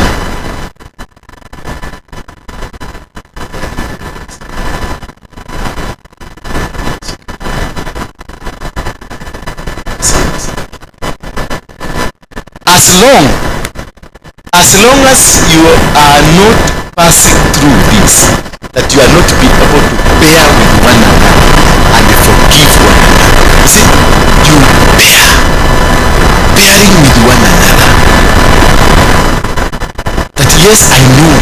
S3: As long as you are not passing through this, that you are not being able to bear with one another and forgive one another. You see, you bearing with one another. That yes, I know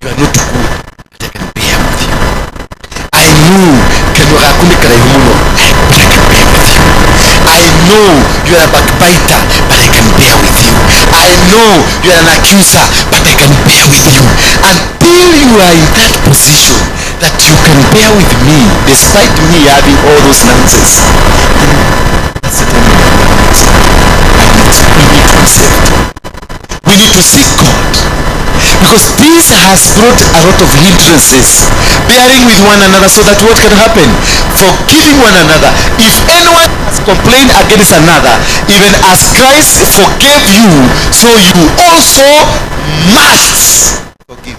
S3: you are not good, but I can bear with you. I know but I can bear with you. I know you are a backbiter, but I can bear with you. I know you are an accuser, but I can bear with you. Until you are in that position that you can bear with me, despite me having all those nonsense, then that's the time we need to accept. We need to seek God. Because this has brought a lot of hindrances. Bearing with one another, so that what can happen? Forgiving one another. If anyone has complained against another, even as Christ forgave you, so you also must forgive.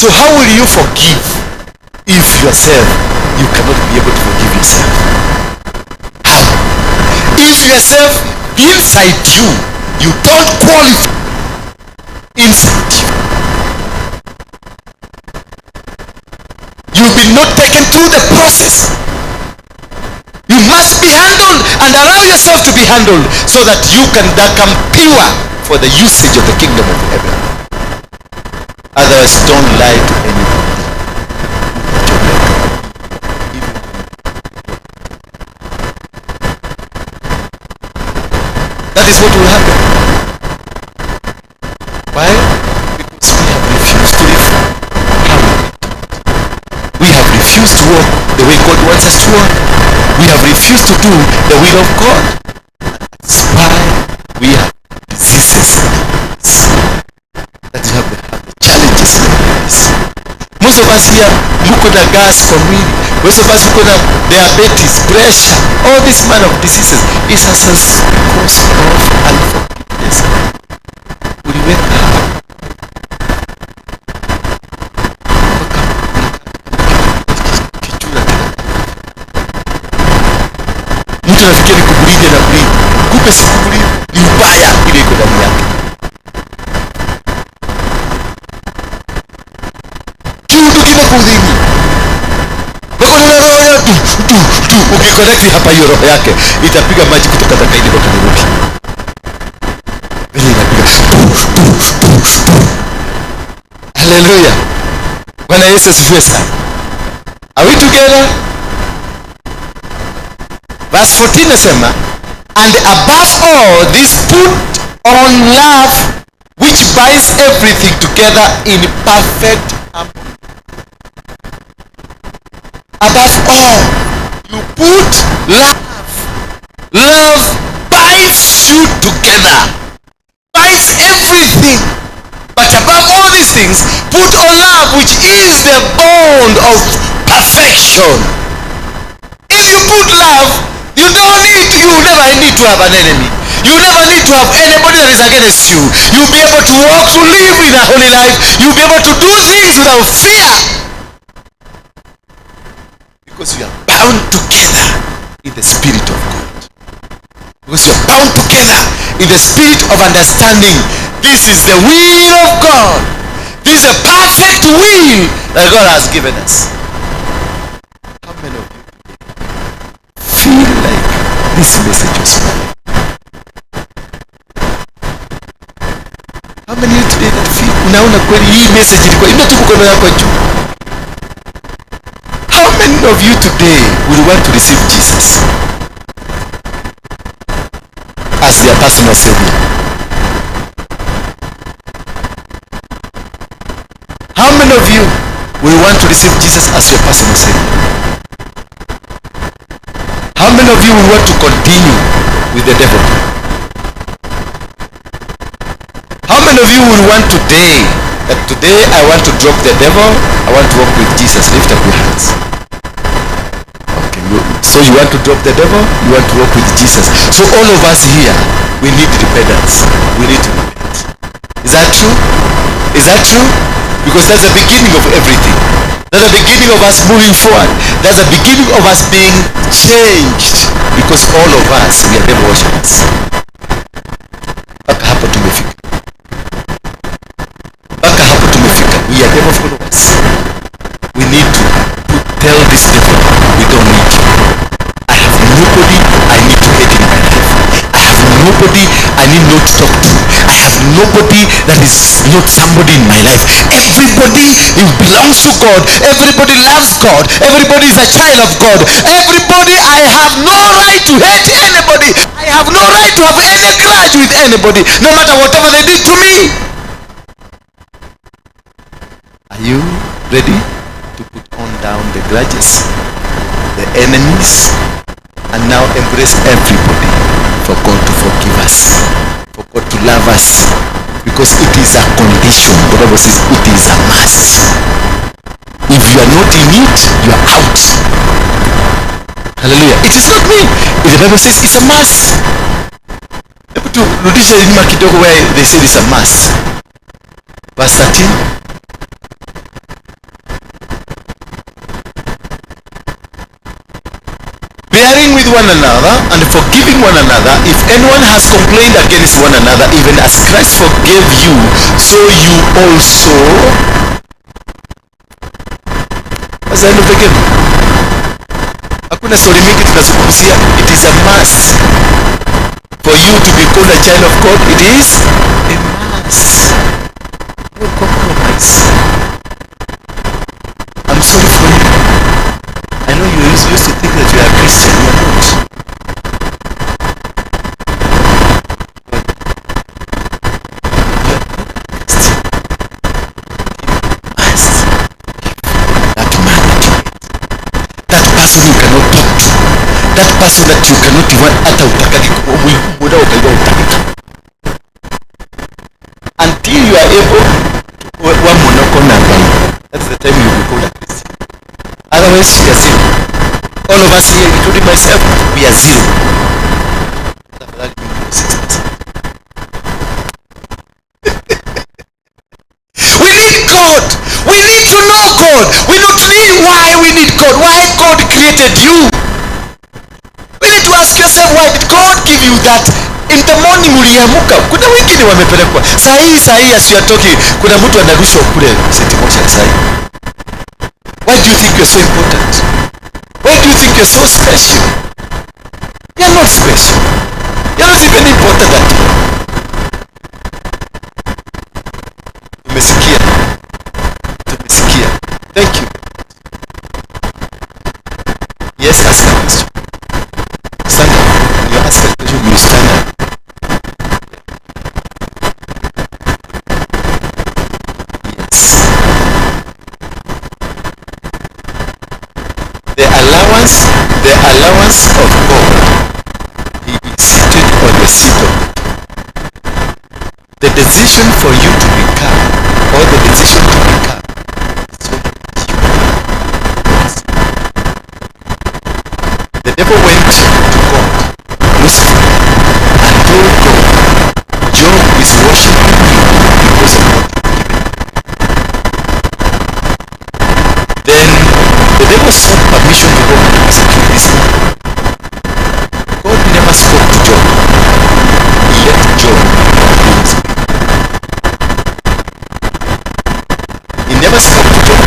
S3: So how will you forgive if yourself, you cannot be able to forgive yourself? How? If yourself inside you don't qualify inside you've been not taken through the process. You must be handled and allow yourself to be handled so that you can become pure for the usage of the kingdom of heaven. Otherwise, don't lie to anybody. That is what will happen. Why? Because we have refused to live. We have refused to walk the way God wants us to walk. We have refused to do the will of God. That's why we have diseases. That we have the challenges in our lives. Most of us here look at the gas for me. Most of us look at diabetes, pressure, all this man of diseases. It's as a cause of unforgiveness. Mtu nafikiri kuburide na buride, kumbe si kuburide, ni ubaya ile iko ndani yake. Kitu kile kudhini bakona roho ya ukiconnect hapa hiyo roho yake itapiga maji kutoka takaini kwa kanirudi vile inapiga. Hallelujah. Bwana Yesu asifiwe sana. Are we together? Verse 14 nasema, and above all this put on love, which binds everything together in perfect harmony. Above all, you put love. Love binds you together, binds everything. But above all these things, put on love, which is the bond of perfection. If you put love, you never need to have an enemy. You never need to have anybody that is against you. You'll be able to walk, to live in a holy life. You'll be able to do things without fear. Because you are bound together in the Spirit of God. Because you are bound together in the spirit of understanding. This is the will of God. This is a perfect will that God has given us. How many of you feel like this message was funny? How many of you today that feel unaona kweli hii message ilikuwa inatoka mkono yako juu? How many many of you today will want to receive Jesus as their personal Savior? How many of you will want to receive Jesus as your personal Savior? How many of you will want to continue with the devil? How many of you will want today, that today I want to drop the devil, I want to walk with Jesus? Lift up your hands. Okay, so you want to drop the devil, you want to walk with Jesus. So all of us here, we need repentance. We need to repent. Is that true? Is that true? Because that's the beginning of everything. That's the beginning of us moving forward. That's the beginning of us being changed. Because all of us, we are devil worshippers. Mpaka hapo tumefika. Mpaka hapo tumefika. We are devil followers. We need to tell this devil, we don't need you. I have nobody I need to hate in my life. I have nobody I need not to talk to. I have nobody that is not somebody in my life. Everybody belongs to God. Everybody loves God. Everybody is a child of God. Everybody, I have no right to hate anybody. I have no right to have any grudge with anybody, no matter whatever they did to me. Are you ready to put on down the grudges, the enemies, and now embrace everybody for God to forgive us, for God to love us? Because it is a condition. The Bible says it is a must. If you are not in it, you are out. Hallelujah. It is not me. The Bible says it's a must. Able to rudisha nyuma kidogo where they say it's a must. Verse 13. Bearing with one another and forgiving one another, if anyone has complained against one another, even as Christ forgave you, so you also. What's the end of the game? Hakuna story mingi tunazungumzia. It is a must for you to be called a child of God. It is a must. No compromise. I'm sorry for you. I know you used to think that you are a Christian. You are not. That person you cannot talk to. That person that you cannot even hata utakaki muda ukaiwa utakaki. Until you are able to one monokona. That's the time you will call a Christian. Otherwise, you are zero. All of us here, including myself, we are zero. We need God. We need to know God. We don't need why we need God. Why God created you. We need to ask yourself, why did God give you that? In the morning uliamuka. Kuna wengine wamepelekwa. Saa hii as you are talking, kuna mtu anarushwa kule St. Motion saa hii. Why do you think you're so important? Why do you think you're so special? You're not special. You're not even important at all. Tumesikia. Thank you. Yes, ask a question. Stand up. When you ask a question, you stand up. The allowance of God, He is seated on the seat of the throne. The decision for you to become, or the decision to become, is so much. The devil went to God, Lucifer, and told God, Job is worshiping you because of what you've given him. Then the devil sought permission to go and execute this man. God never spoke to Job. He let Job do his will. He never spoke to Job.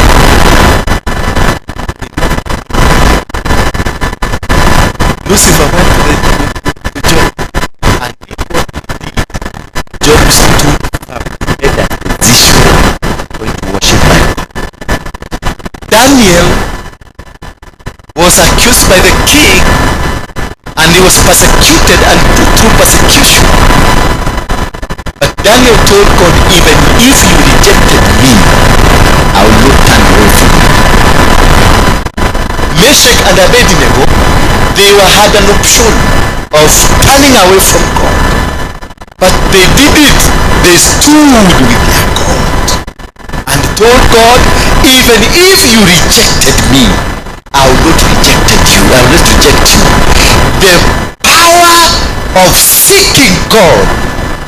S3: Lucifer went to Job and did what he did. Job stood firm, made a decision going to worship my God. Daniel was accused by the king, and he was persecuted and put through persecution. But Daniel told God, even if you rejected me, I will not turn away from you. Meshach and Abednego, they had an option of turning away from God, but they did it. They stood with their God and told God, even if you rejected me, I will not reject you. I will not reject you. The power of seeking God,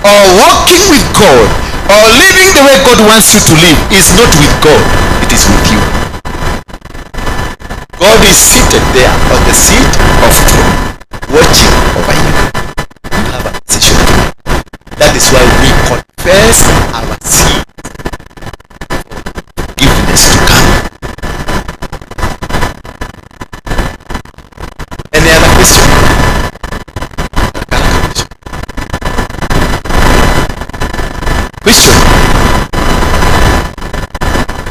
S3: or walking with God, or living the way God wants you to live is not with God, it is with you. God is seated there on the seat of throne, watching over you. You have a position. That is why we confess our sin, forgiveness to come. Any other question? Question?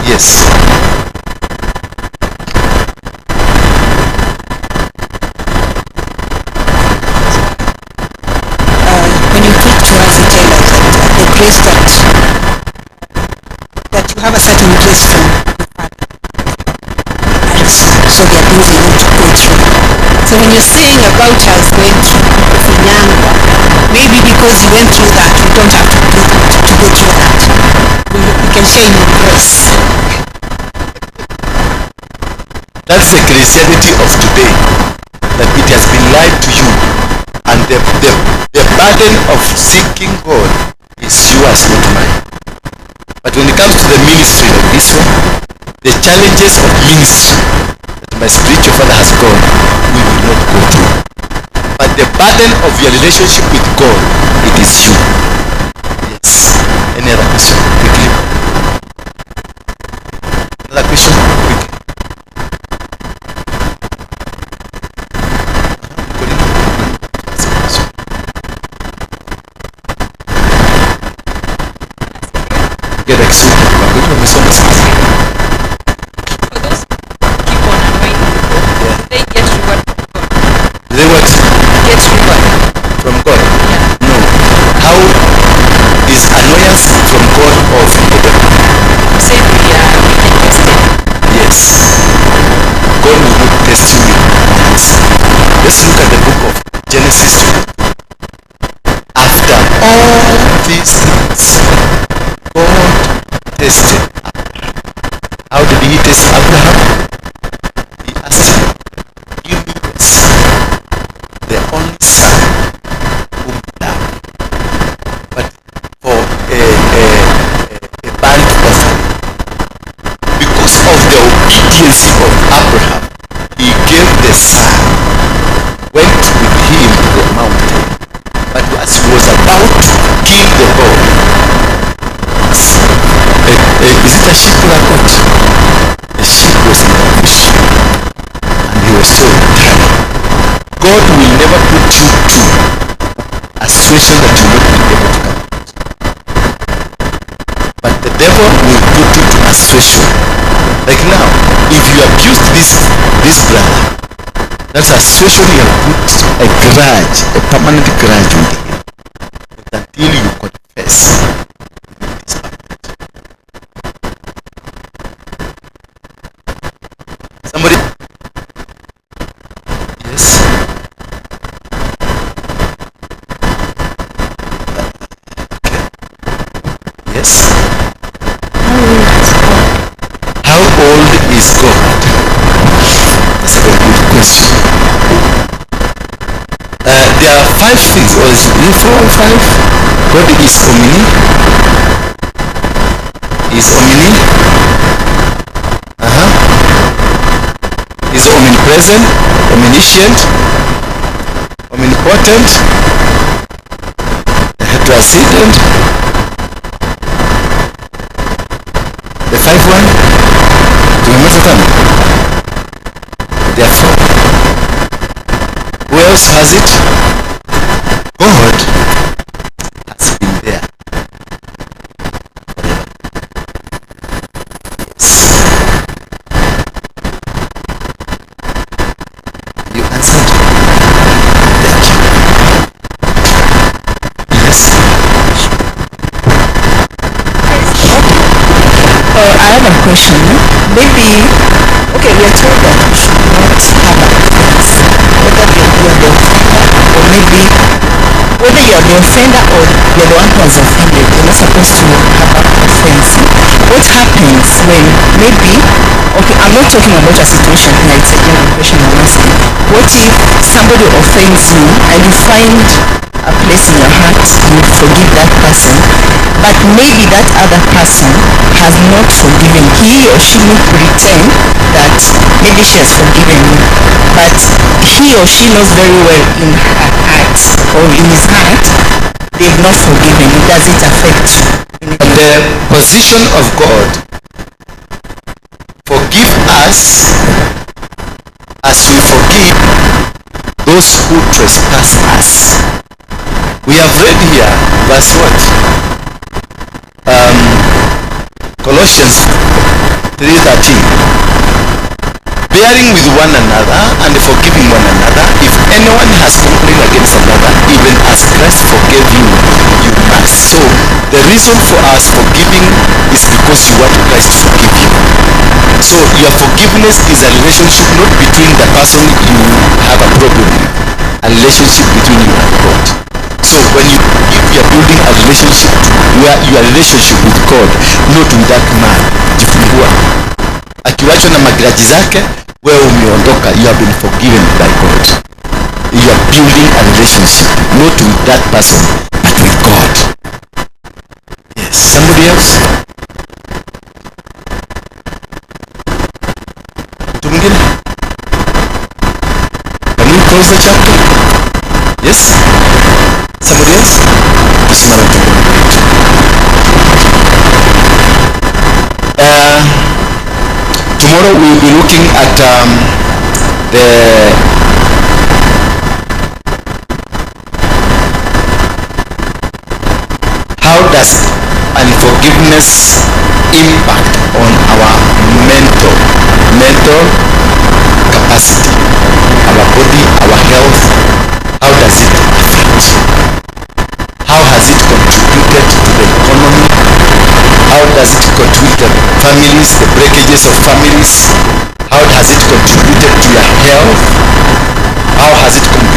S3: Yes.
S1: When you preach to us, you tell us that the grace that you have a certain grace from the Father, and so there are things you need to go through. So when you're saying about us going through Finyanga, maybe because you went through that, we don't have to go through that. We can share in your grace.
S3: That's the Christianity of today, that it has been lied to you, and the burden of seeking God is yours, not mine. But when it comes to the ministry like this one, the challenges of ministry that my spiritual father has gone, we will not go through. But the burden of your relationship with God, it is you. Yes. Any other question? Quickly. Another question? Quickly. Get excited.
S4: For those who keep on anointing people, they get reward from God.
S3: They what?
S4: Get reward.
S3: From God?
S4: Yeah.
S3: No. How is annoyance from God or from the devil?
S4: You say we get tested.
S3: Yes. God will not test you with annoyance. Let's look at the book of Genesis. After all these things, God tested Abraham. How did he test Abraham? He asked him, give me your son, the only son whom you love, but for a burnt offering. Because of the obedience of Abraham, he gave the son, went with him to the mountain, but as he was about to kill the boy, is it a sheep or a goat? The sheep was in the bush, and he was told, turn. God will never put you to a situation that you will not be able to come out. But the devil will put you to a situation. Like now, if you abused this brother, that's a situation you have put a grudge, a permanent grudge with him. But until you confess, somebody? Yes. Yes. How old is God? That's a very good question. There are 5 things, or is it 4 or 5? God is omni. Is omni. Is omnipresent, omniscient, omnipotent, transcendent. The 5th one, tumemaliza tano. Therefore, who else has it? God has been there forever. Yes.
S1: question. Maybe, okay, we are told that we should not have an offense, whether you are the offender or maybe whether you are the offender or you're the one who has offended. You're not supposed to have an offense. What happens when maybe, okay, I'm not talking about a situation here, it's a general question I'm asking. What if somebody offends you and you find a place in your heart, you forgive that person, but maybe that other person has not forgiven. He or she may pretend that maybe she has forgiven you, but he or she knows very well in her heart or in his heart they've not forgiven you. Does it affect you?
S3: The position of God: forgive us as we forgive those who trespass us. We have read here verse what? Colossians 3:13. Bearing with one another and forgiving one another. If anyone has complained against another, even as Christ forgave you, you must. So the reason for us forgiving is because you want Christ to forgive you. So your forgiveness is a relationship not between the person you have a problem with, a relationship between you and God. So when you forgive, you are building a relationship where your relationship with God, not with that man. Jifungua. Akiwachwa na magraji zake, wewe umeondoka, you have been forgiven by God. You are building a relationship not with that person but with God. Yes. Somebody else? Mtu mwingine? Can we close the chapter? Yes? Somebody else? Tusimame tu. Tomorrow we will be looking at how does unforgiveness impact on our mental capacity, our body, our health. How does it affect? How has it contributed to the economy? How does it contribute to families, the breakages of families? How has it contributed to your health? How has it contributed